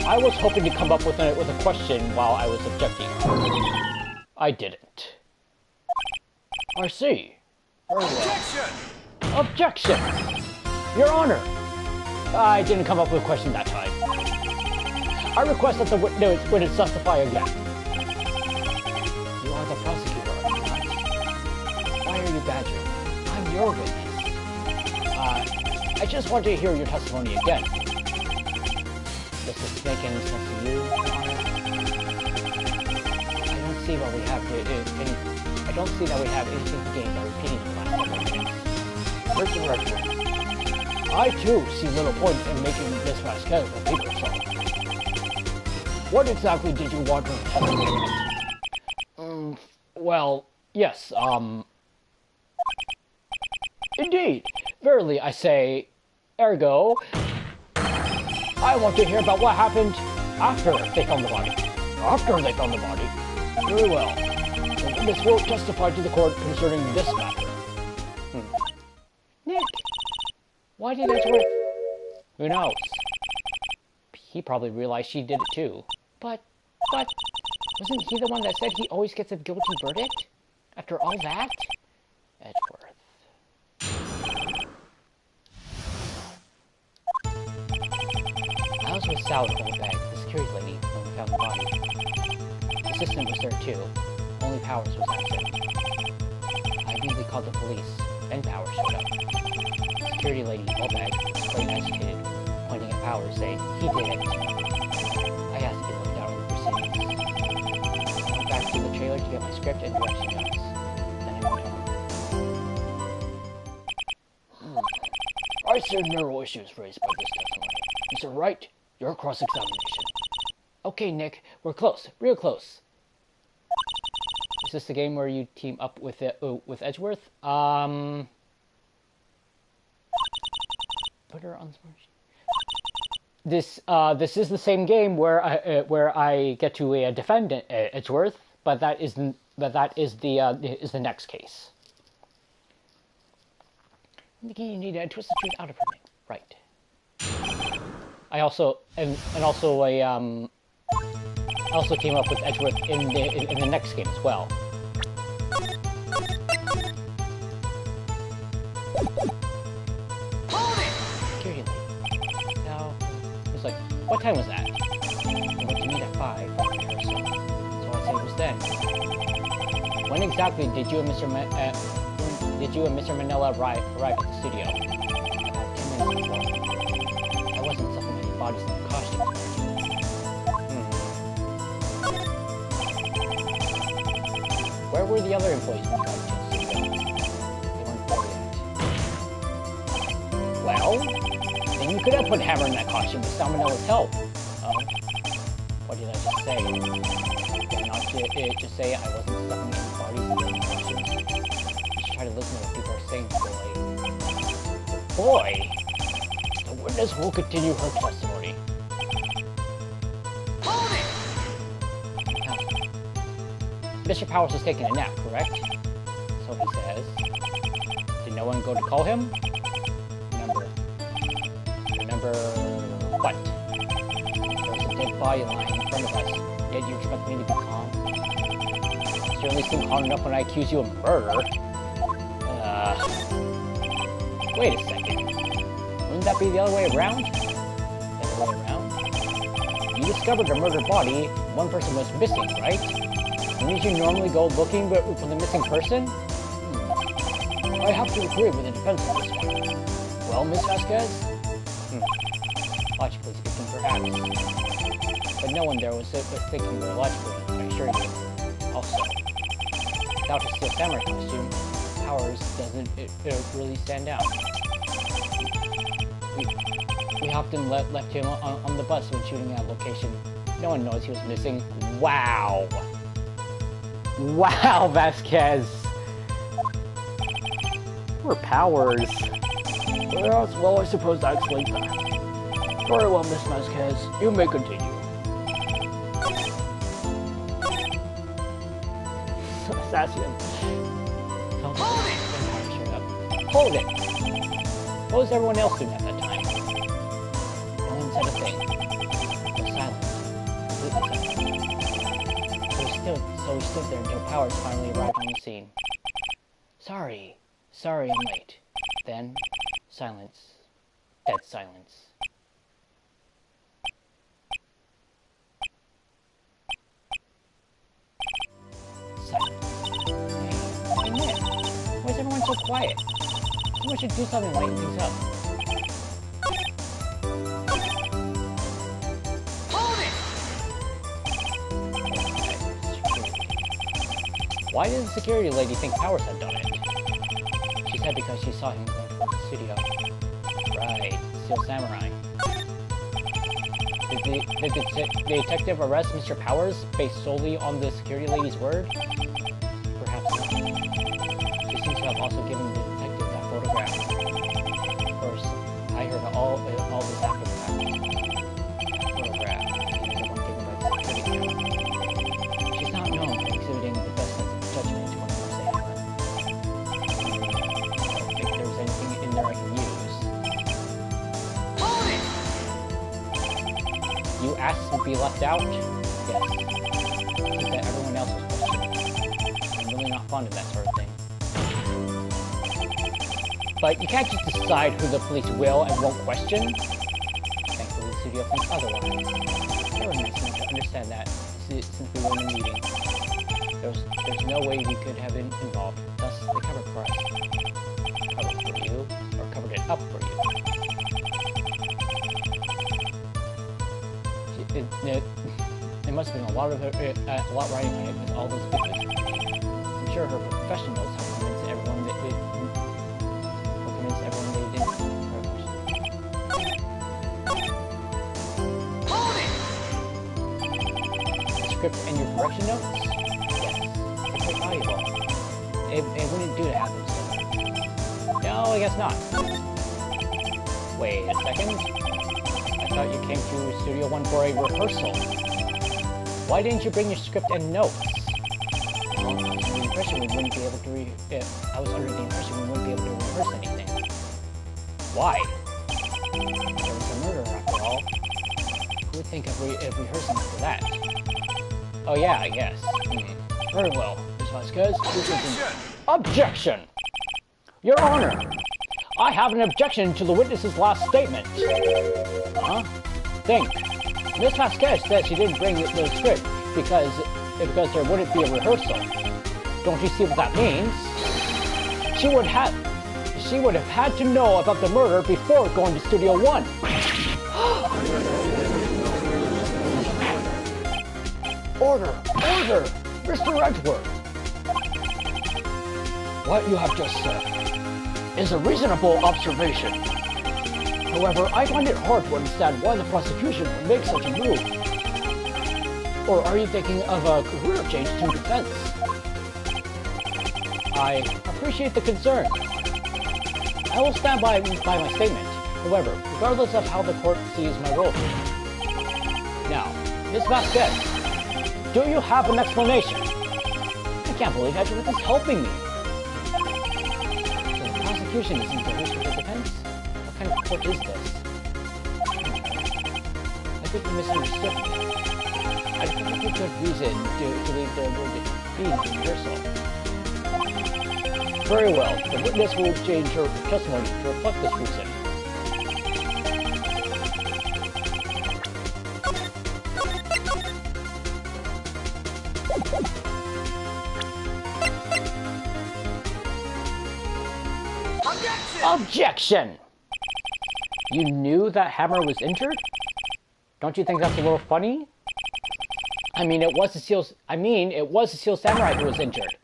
I was hoping to come up with a question while I was objecting. I didn't. I see. Very well. Objection! Your Honor! I didn't come up with a question that time. I request that the witness testify again. You are the prosecutor, are you not? Why are you badgering? I'm your witness. I just want to hear your testimony again. Does this make any sense to you, Your Honor? I don't see that we have anything to gain by repeating the last evidence. Mr. Redwood, I too see little point in making Miss Vasquez repeat herself. What exactly did you want her to testify about? Well, yes, Indeed, verily I say, ergo, I want to hear about what happened after they found the body. After they found the body? Very well. The witness will testify to the court concerning this matter. Nick, why did Edgeworth? Who knows? He probably realized she did it too. But, wasn't he the one that said he always gets a guilty verdict? After all that? Edgeworth. salad whole bag. The security lady when we found the body. The assistant was there too. Only Powers was absent. I immediately called the police. Then Powers showed up. The security lady, whole bag, was quite agitated, pointing at Powers, saying, "He did it." I asked if he looked out over the proceedings. I went back to the trailer to get my script and direction notes. Then I went home. I said no issues raised by this testimony. Mr. Wright, your cross-examination. Okay, Nick, we're close, real close. Is this the game where you team up with Edgeworth? Put her on this is the same game where I get to defend Edgeworth, but that is the next case. You need to twist the truth out of her name, right? I also also came up with Edgeworth in the next game as well. Security lady. Now, it was like, what time was that? We went to meet at 5 or so. So I said it was then. When exactly did you and Mr. Manila arrive at the studio? About 10 minutes before. I wasn't stuffing any bodies in the costumes. Where were the other employees when you got to the studio? They weren't there yet. Well, then you could have put Hammer in that costume with Salmonella's help. What did I just say? Did I not just say I wasn't stuffing any bodies in the costumes? Try to listen to what people are saying, boy. The witness will continue her testimony. Hold it! Now, Mr. Powers is taking a nap, correct? So he says. Did no one go to call him? Remember what? There's a dead body lying in front of us. Yet you expect me to be calm? Certainly seem calm enough when I accuse you of murder. Wait a second. Wouldn't that be the other way around? The other way around? You discovered a murdered body, one person was missing, right? Wouldn't you normally go looking for the missing person? I have to agree with the defense on this one. Well, Miss Vasquez? Logically speaking, perhaps. But no one there was thinking more logically, I assure you. Also, without a steel samurai costume, Powers doesn't really stand out. We often left him on the bus when shooting at location. No one knows he was missing. Wow! Wow, Vasquez! Poor Powers. Well, I suppose that explains that. Very well, Miss Vasquez. You may continue. Assassin. Hold it! What was everyone else doing at that time? No one said a thing. It was silent. Completely silent. So we stood there until Powers finally arrived on the scene. Sorry, I'm late. Then, silence. Dead silence. Silence. Hey, Nick, why is everyone so quiet? Someone should do something to lighten things up. Hold it! Why did the security lady think Powers had done it? She said because she saw him going towards the studio. Right, Steel Samurai. Did the detective arrest Mr. Powers based solely on the security lady's word? Perhaps not. She seems to have also given the detective that photograph. Of course, I heard all this after the fact. Photograph. The one given by the security camera. She's not known for exhibiting the best sense of judgment when it comes to Hammer. I don't think there's anything in there I can use. You asked to be left out? Yes. Think that everyone else was questioned. I'm really not fond of that sort of thing. But you can't just decide who the police will and won't question. Thankfully, the studio thinks otherwise. They were nice enough to understand that since we were in the meeting. There's no way we could have been involved. Thus, they covered for us. Covered for you, or covered it up for you. It must have been a lot writing on it with all those pictures. I'm sure her professionals have convinced everyone that they didn't. Hold it! The script and your correction notes? Yes. They're quite valuable. It wouldn't do to have them so. No, I guess not. Wait a second. I thought you came to Studio 1 for a rehearsal. Why didn't you bring your script and notes? Well, I was under the impression we wouldn't be able to rehearse anything. Why? There was a murder after all. Who would think of rehearsing after that? Oh yeah, I guess. Very well, Ms. Vasquez. Objection! Your Honor! I have an objection to the witness's last statement. Huh? Think. Ms. Vasquez said she didn't bring the script because there wouldn't be a rehearsal. Don't you see what that means? She would have had to know about the murder before going to Studio 1. Order! Order! Mr. Edgeworth! What you have just said is a reasonable observation. However, I find it hard to understand why the prosecution would make such a move. Or are you thinking of a career change to defense? I appreciate the concern. I will stand by my statement, however, regardless of how the court sees my role here. Now, Ms. Vasquez, do you have an explanation? I can't believe Edgeworth is helping me. So the prosecution is engaged with the defense? What kind of court is this? I think you misunderstood me. I think you have good reason to believe there would be a rehearsal. Very well, the witness will change her testimony to reflect this reason. Objection! You knew that Hammer was injured? Don't you think that's a little funny? It was the Steel Samurai who was injured.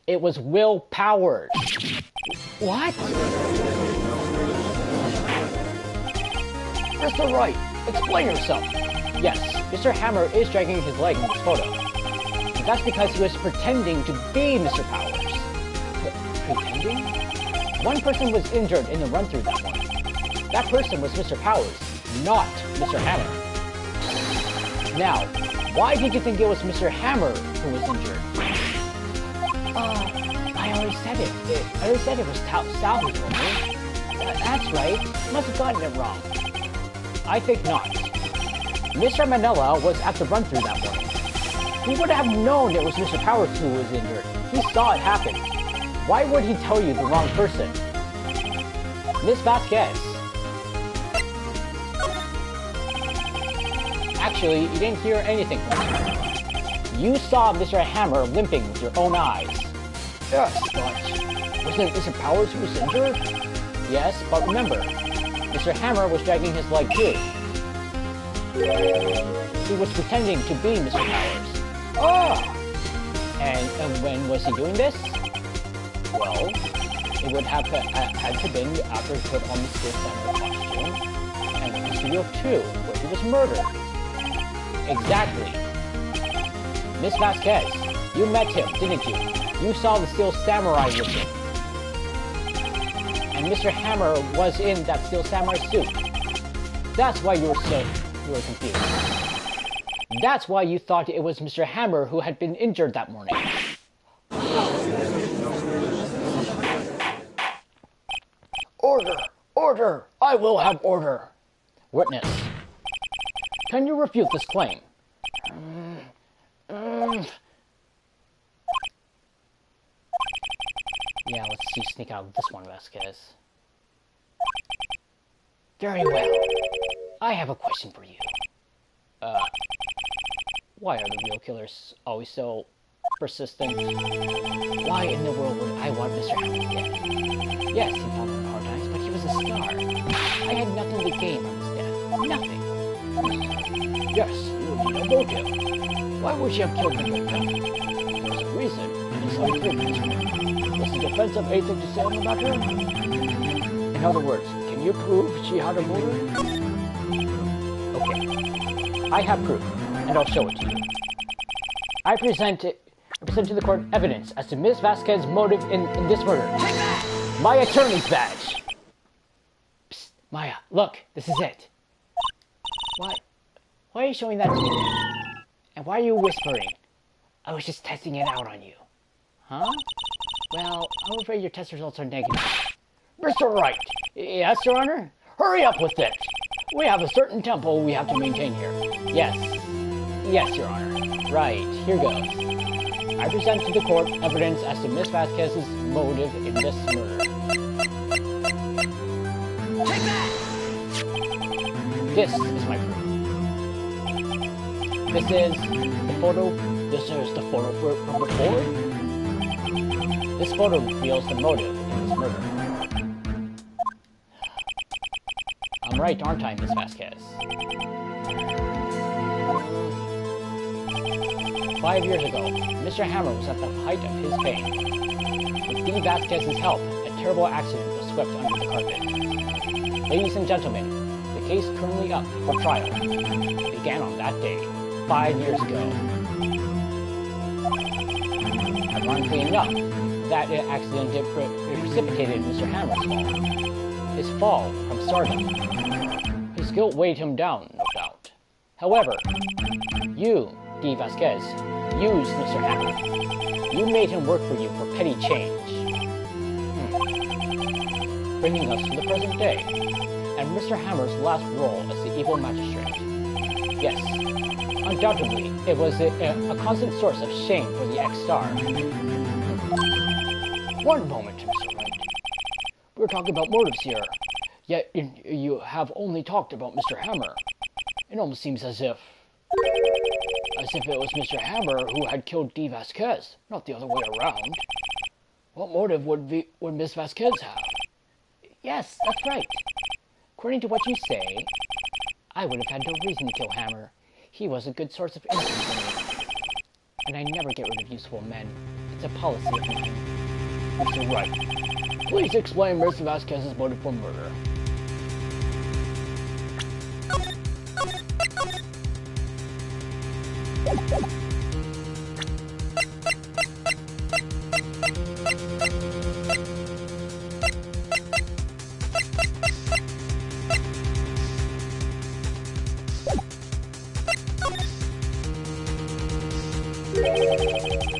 It was Will Powers. What? Mr. Wright, explain yourself. Yes, Mr. Hammer is dragging his leg in this photo. But that's because he was pretending to be Mr. Powers. Pretending? One person was injured in the run-through that morning. That person was Mr. Powers, not Mr. Hammer. Now, why did you think it was Mr. Hammer who was injured? I already said it. I already said it was salvage, wasn't it? That's right. Must have gotten it wrong. I think not. Mr. Manella was at the run-through that morning. He would have known it was Mr. Powers who was injured. He saw it happen. Why would he tell you the wrong person? Miss Vasquez. Actually, you didn't hear anything from me. You saw Mr. Hammer limping with your own eyes. Yes, but wasn't it Mr. Powers who was injured? Yes, but remember, Mr. Hammer was dragging his leg too. He was pretending to be Mr. Powers. Oh! And when was he doing this? Well, it would have had to been after he put on the Steel Samurai costume and went to Studio 2, where he was murdered. Exactly. Miss Vasquez, you met him, didn't you? You saw the Steel Samurai with him. And Mr. Hammer was in that Steel Samurai suit. That's why you were confused. That's why you thought it was Mr. Hammer who had been injured that morning. Order! Order! I will have order! Witness. Can you refute this claim? Yeah, let's see sneak out of this one, Vasquez. Very well. I have a question for you. Why are the real killers always so persistent? Why in the world would I want Mr. Hammer dead? Yes, he fought in hard times, but he was a star. I had nothing to gain from his death. Nothing. Yes, you need a motive. Why would you have killed him with them? There's a reason. It is unclear. Was the defense have anything to say on the matter? In other words, can you prove she had a motive? Okay. I have proof, and I'll show it to you. I present to the court evidence as to Ms. Vasquez's motive in this murder. My attorney's badge! Psst, Maya, look, this is it. Why are you showing that to me? And why are you whispering? I was just testing it out on you. Huh? Well, I'm afraid your test results are negative. Mr. Wright! Yes, Your Honor? Hurry up with it! We have a certain tempo we have to maintain here. Yes. Yes, Your Honor. Right, here goes. I present to the court evidence as to Miss Vasquez's motive in this murder. Take that! This is my proof. This is the photo. This is the photo from before. This photo reveals the motive in this murder. I'm right, aren't I, Miss Vasquez? 5 years ago, Mr. Hammer was at the height of his fame. With Dee Vasquez's help, a terrible accident was swept under the carpet. Ladies and gentlemen, the case currently up for trial began on that day, 5 years ago. Ironically enough, that accident precipitated Mr. Hammer's fall. His fall from stardom. His guilt weighed him down, no doubt. However, you, Dee Vasquez, used Mr. Hammer. You made him work for you for petty change. Bringing us to the present day, and Mr. Hammer's last role as the evil magistrate. Yes, undoubtedly, it was a constant source of shame for the ex-star. One moment, Mr. Wright. We're talking about motives here, yet you have only talked about Mr. Hammer. It almost seems as if it was Mr. Hammer who had killed Dee Vasquez, not the other way around. What motive would Miss Vasquez have? Yes, that's right. According to what you say, I would have had no reason to kill Hammer. He was a good source of income for me. And I never get rid of useful men. It's a policy of mine. Mr. Wright, please explain Miss Vasquez's motive for murder.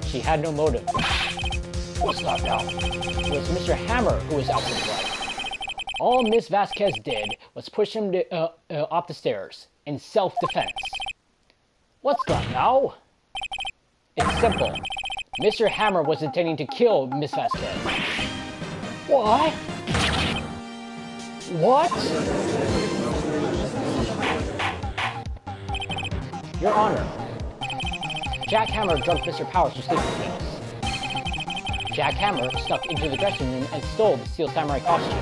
She had no motive. What's that now? It was Mr. Hammer who was out for blood. All Miss Vasquez did was push him off the stairs in self-defense. What's that now? It's simple. Mr. Hammer was intending to kill Miss Vasquez. What? What? Your Honor, Jack Hammer drugged Mr. Powers for sleeping pills. Jack Hammer snuck into the dressing room and stole the Steel Samurai costume.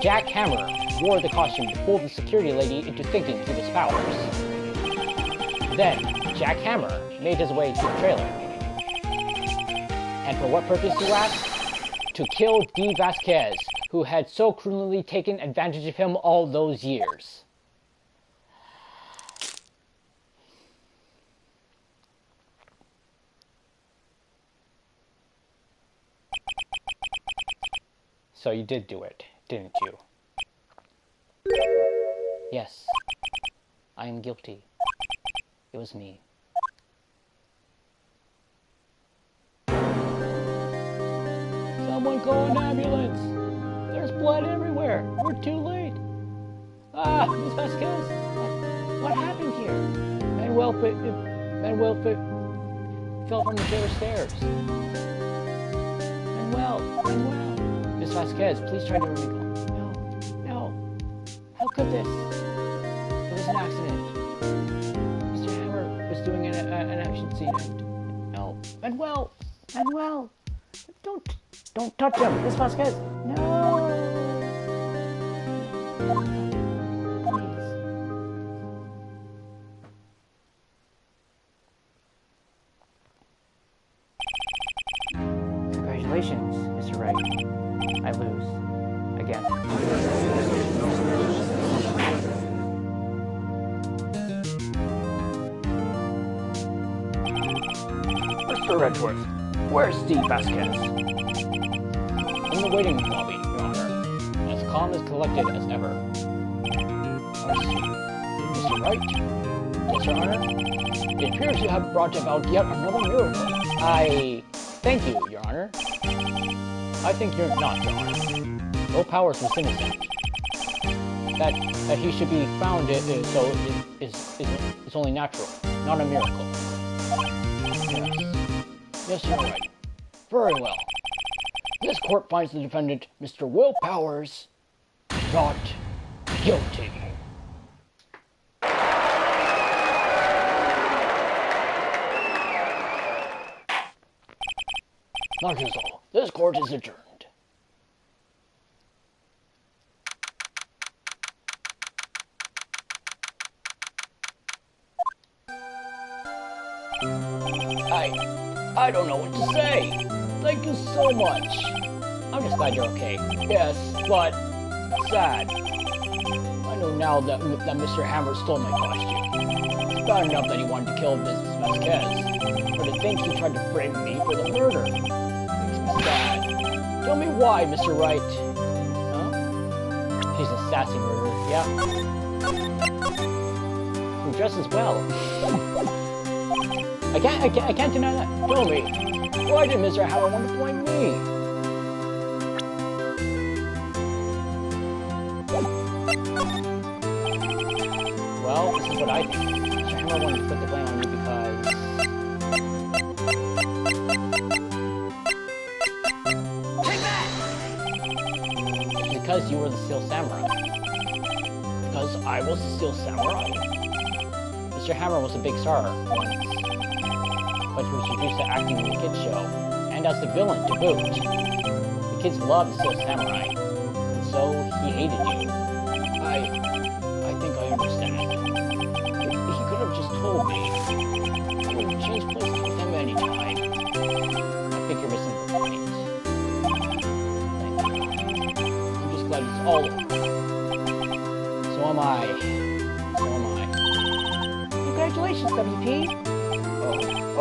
Jack Hammer wore the costume to fool the security lady into thinking he was Powers. Then, Jack Hammer made his way to the trailer. And for what purpose, you ask? To kill Dee Vasquez, who had so cruelly taken advantage of him all those years. So you did do it, didn't you? Yes. I am guilty. It was me. Someone call an ambulance! There's blood everywhere! We're too late! Ah, Miss Vasquez! What happened here? Manuel fell from the trailer stairs. Manuel! Miss Vasquez, please try to recall. No. How look at this. It was an accident. Mr. Hammer was doing an action scene and... No. Manuel! Manuel! Don't touch him! Miss Vasquez! No! Please. Congratulations, Mr. Wright. I lose. Again. Mr. Redworth, where's Steve Vasquez? In the waiting lobby, Your Honor. As calm as collected as ever. Mr. Wright? Yes, Your Honor? It appears you have brought about yet another miracle. Thank you, Your Honor. I think you're not, Your Honor. Will Powers was innocent. That he should be found is only natural, not a miracle. Yes, you're right. Very well. This court finds the defendant, Mr. Will Powers, not guilty. That is all. This court is adjourned. I don't know what to say. Thank you so much. I'm just glad you're okay. Yes, but sad. I know now that Mr. Hammer stole my costume. It's bad enough that he wanted to kill Mrs. Vasquez, but to think he tried to frame me for the murder makes me sad. Tell me why, Mr. Wright. Huh? He's a sassy murderer, yeah. Who dresses well. I can't deny that. Tell me, why did Mr. Hammer want to blame me? Well, this is what I think. Mr. Hammer wanted to put the blame on you because... Take that! Because you were the Steel Samurai. Because I was the Steel Samurai. Mr. Hammer was a big star once. But he was reduced to acting in the kids' show, and as the villain to boot. The kids loved the Steel Samurai, and so he hated you. I think I understand. He could have just told me. I would have changed places with him anytime. I think you're missing the point. Thank you. I'm just glad it's all over. So am I. So am I. Congratulations, WP!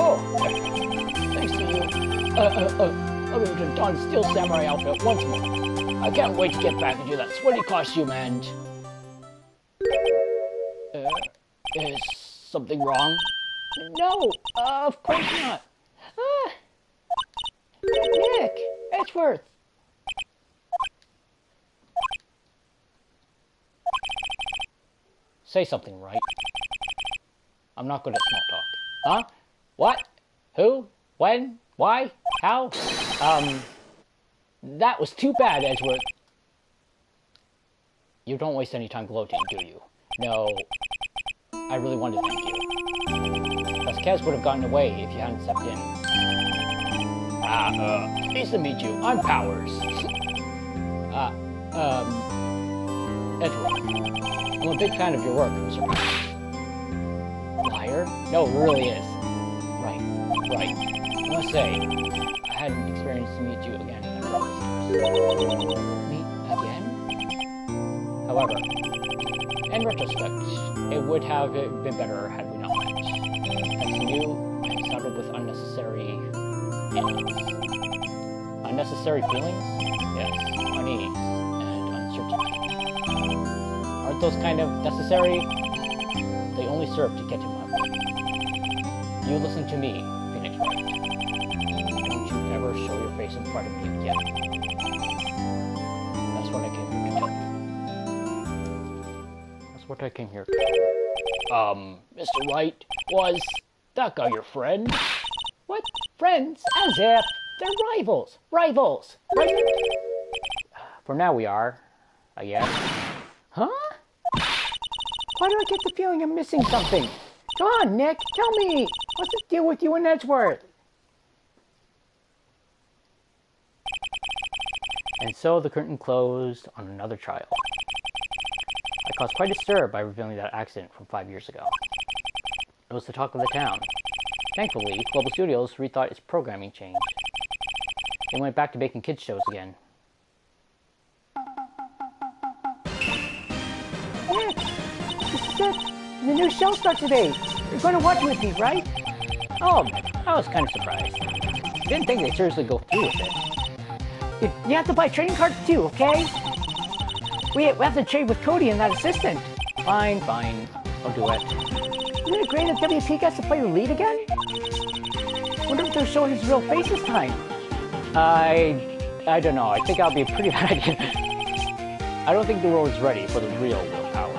Oh, thanks to you. I'm going to don Steel Samurai outfit once more. I can't wait to get back into that sweaty costume and... is something wrong? No, of course not. Nick, Edgeworth. Say something, right? I'm not good at small talk. Huh? What? Who? When? Why? How? That was too bad, Edgeworth. You don't waste any time gloating, do you? No. I really wanted to thank you. Vasquez would have gotten away if you hadn't stepped in. Nice to meet you. I'm Powers. Edgeworth. I'm a big fan of your work, Mr. Powers. Liar? No, it really is. Right. I must say, I had an experience to meet you again in a couple of years. Meet again? However, in retrospect, it would have been better had we not met. Thanks to you, I started with unnecessary feelings. Unnecessary feelings? Yes, unease and uncertainty. Aren't those kind of necessary? They only serve to get in my way. You listen to me. Right. Don't you ever show your face in front of me again. That's what I came here to tell you. That's what I came here to tell you. Mr. Wright, was that guy your friend? What? Friends? As if! They're rivals! Rivals! Right? For now we are, I guess. Huh? Why do I get the feeling I'm missing something? Come on, Nick, tell me! What's the deal with you and Edgeworth? And so the curtain closed on another trial. I caused quite a stir by revealing that accident from 5 years ago. It was the talk of the town. Thankfully, Global Studios rethought its programming change. They went back to making kids shows again. Nick, this is it. The new show starts today. You're going to watch it with me, right? Oh, I was kind of surprised. Didn't think they'd seriously go through with it. You have to buy trading cards too, okay? We have to trade with Cody and that assistant. Fine. I'll do it. Isn't it great that WP gets to play the lead again? Wonder if they'll show his real face this time. I don't know. I think I'll be a pretty bad idea. I don't think the world is ready for the real Will Powers.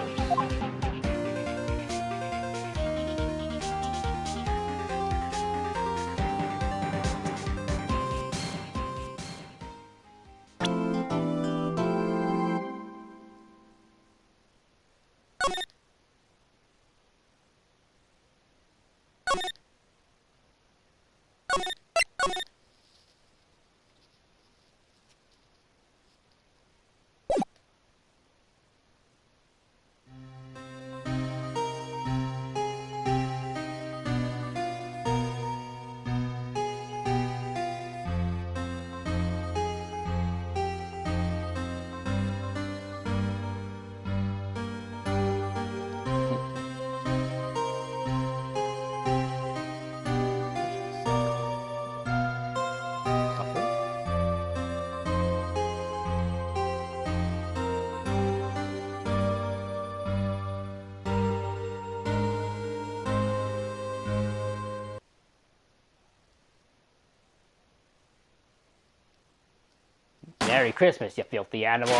Merry Christmas, you filthy animal.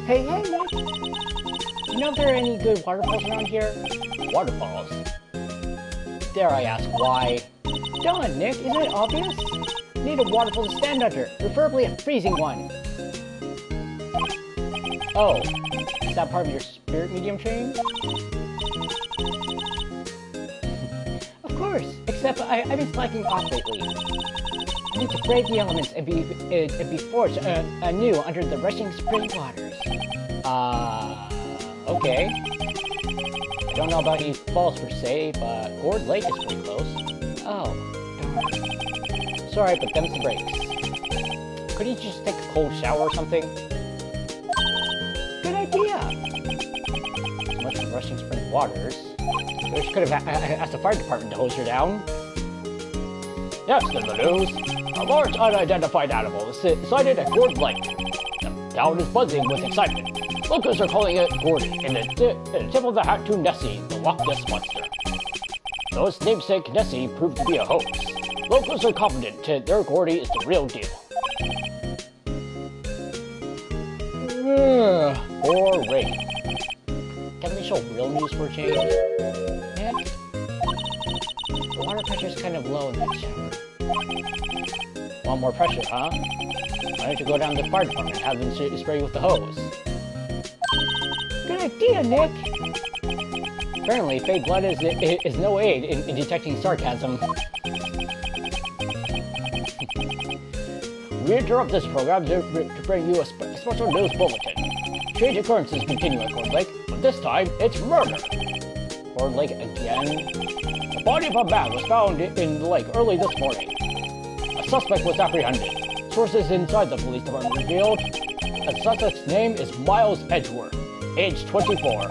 Hey, Nick. You know if there are any good waterfalls around here? Waterfalls? Dare I ask why? Done, Nick. Isn't it obvious? Need a waterfall to stand under, preferably a freezing one. Oh, is that part of your spirit medium training? Of course, except I've been slacking off lately. I need to brave the elements and be forged anew under the rushing spring waters. Okay. I don't know about any falls per se, but Gourd Lake is pretty close. Oh, darn. Sorry, but them's the breaks. Couldn't you just take a cold shower or something? Good idea! As much as rushing spring waters, I could have asked the fire department to hose her down. Yes, in the news. A large unidentified animal is sighted at Gourd Lake. The town is buzzing with excitement. Locals are calling it Gordy, and the tip of the hat to Nessie, the Loch Ness Monster. Though its namesake Nessie proved to be a hoax, locals are confident their Gordy is the real deal. Poor Wright. Can they show real news for a change? Nick? The water pressure's kind of low in that shower. Want more pressure, huh? Why don't you go down to the fire department and have them spray you with the hose? Good idea, Nick! Apparently, fake blood is no aid in detecting sarcasm. We interrupt this program to bring you a special news bulletin. Strange occurrences continue at Gourd Lake, but this time, it's murder! Gourd Lake again? The body of a man was found in the lake early this morning. A suspect was apprehended. Sources inside the police department revealed the suspect's name is Miles Edgeworth, age 24.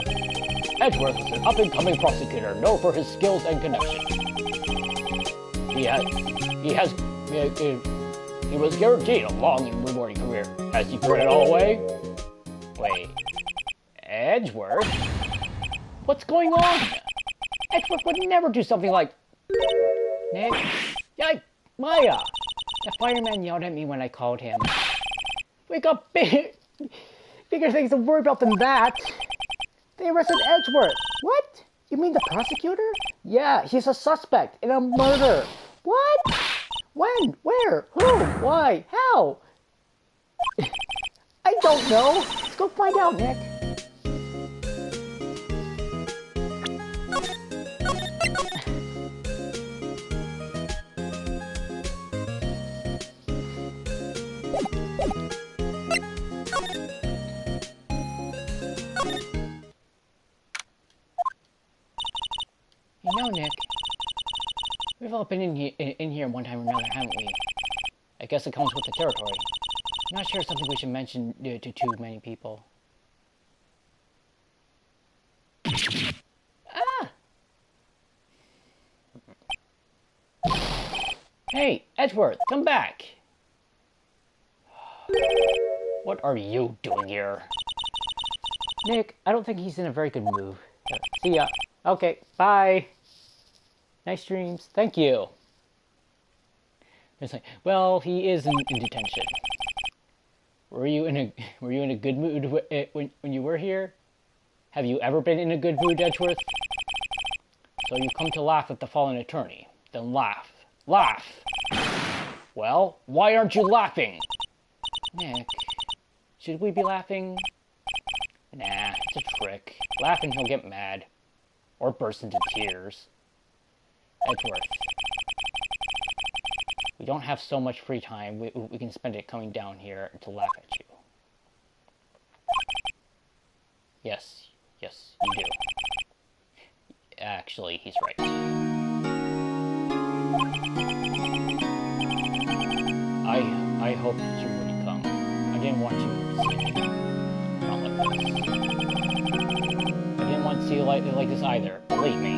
Edgeworth was an up-and-coming prosecutor known for his skills and connections. He was guaranteed a long and rewarding career. Has he thrown it all away? Wait, Edgeworth? What's going on? Edgeworth would never do something like... Nick? Maya! That fireman yelled at me when I called him. We got bigger things to worry about than that. They arrested Edgeworth. What? You mean the prosecutor? Yeah, he's a suspect in a murder. What? When? Where? Who? Why? How? I don't know. Let's go find out, Nick. You know, Nick, we've all been in here one time or another, haven't we? I guess it comes with the territory. Not sure it's something we should mention to too many people. Ah! Hey, Edgeworth, come back! What are you doing here? Nick, I don't think he's in a very good mood. See ya. Okay, bye. Nice dreams. Thank you. It's like, well, he is in detention. Were you in a good mood when you were here? Have you ever been in a good mood, Edgeworth? So you come to laugh at the fallen attorney. Then laugh. Laugh! Well, why aren't you laughing? Nick, should we be laughing? Nah, it's a trick. Laugh and he'll get mad. Or burst into tears. Edgeworth. We don't have so much free time. We can spend it coming down here to laugh at you. Yes, you do. Actually, he's right. I hoped you wouldn't come. I didn't want you to see me. Not like this. I didn't want to see you like this either. Believe me.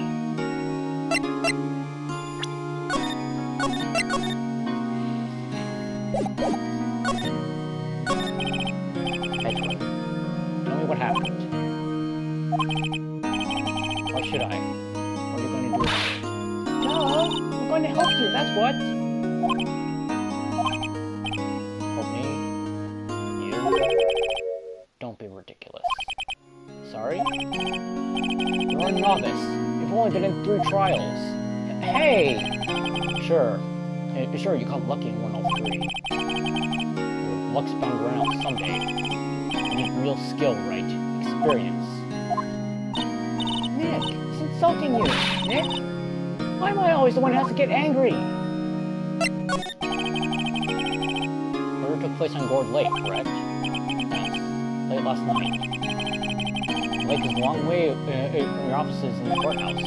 Edgeworth, tell me what happened. Or should I? What are you going to do about it? No, I'm going to help you, that's what. Help me? You? Don't be ridiculous. Sorry? You're a novice. You've only been in 3 trials. Hey! Sure, you got lucky and won all 3. Your luck's bound to run out someday. You need real skill, Wright. Experience. Nick, he's insulting you. Nick? Why am I always the one who has to get angry? Murder took place on Gourd Lake, correct? Yes. Late last night. The lake is a long way from your offices in the courthouse.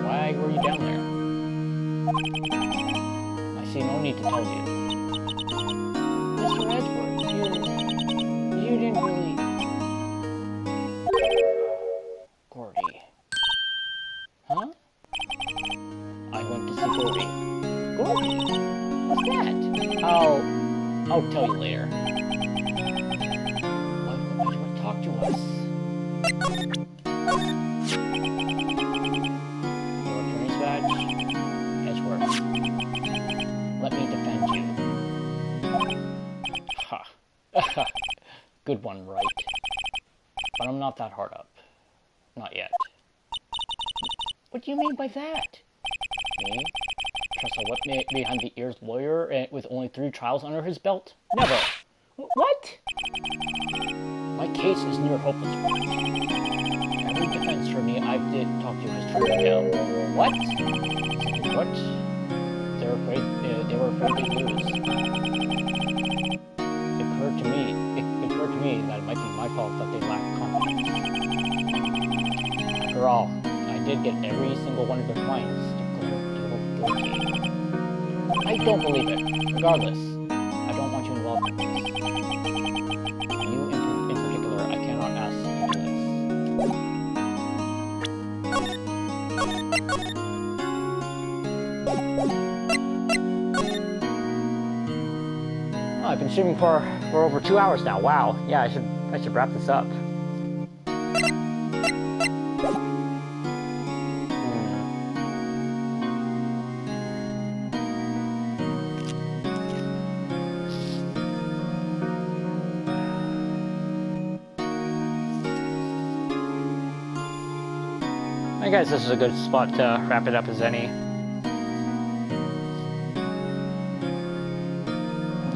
Why were you down there? I see no need to tell you. Mr. Edgeworth, you didn't really... Gordy. Huh? I went to see Gordy. Gordy? What's that? I'll tell you later. Why won't Edgeworth talk to us? Your attorney's badge? Edgeworth. Let me defend you. Ha. Good one, Wright. But I'm not that hard up. Not yet. What do you mean by that? Me? Trust a whip-behind-the-ears lawyer with only 3 trials under his belt? Never! What? My case is near hopeless. Every defense attorney I've talked to has turned me down. What? What? They were afraid they'd lose. It occurred to me that it might be my fault that they lacked confidence. After all, I did get every single one of their clients to go guilty. I don't believe it. Regardless, I don't want you involved in this. You in particular, I cannot ask you to do this. Oh, I've been streaming for over 2 hours now. Wow. Yeah, I should wrap this up. I guess this is a good spot to wrap it up as any.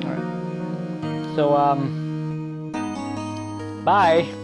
Alright. So, bye!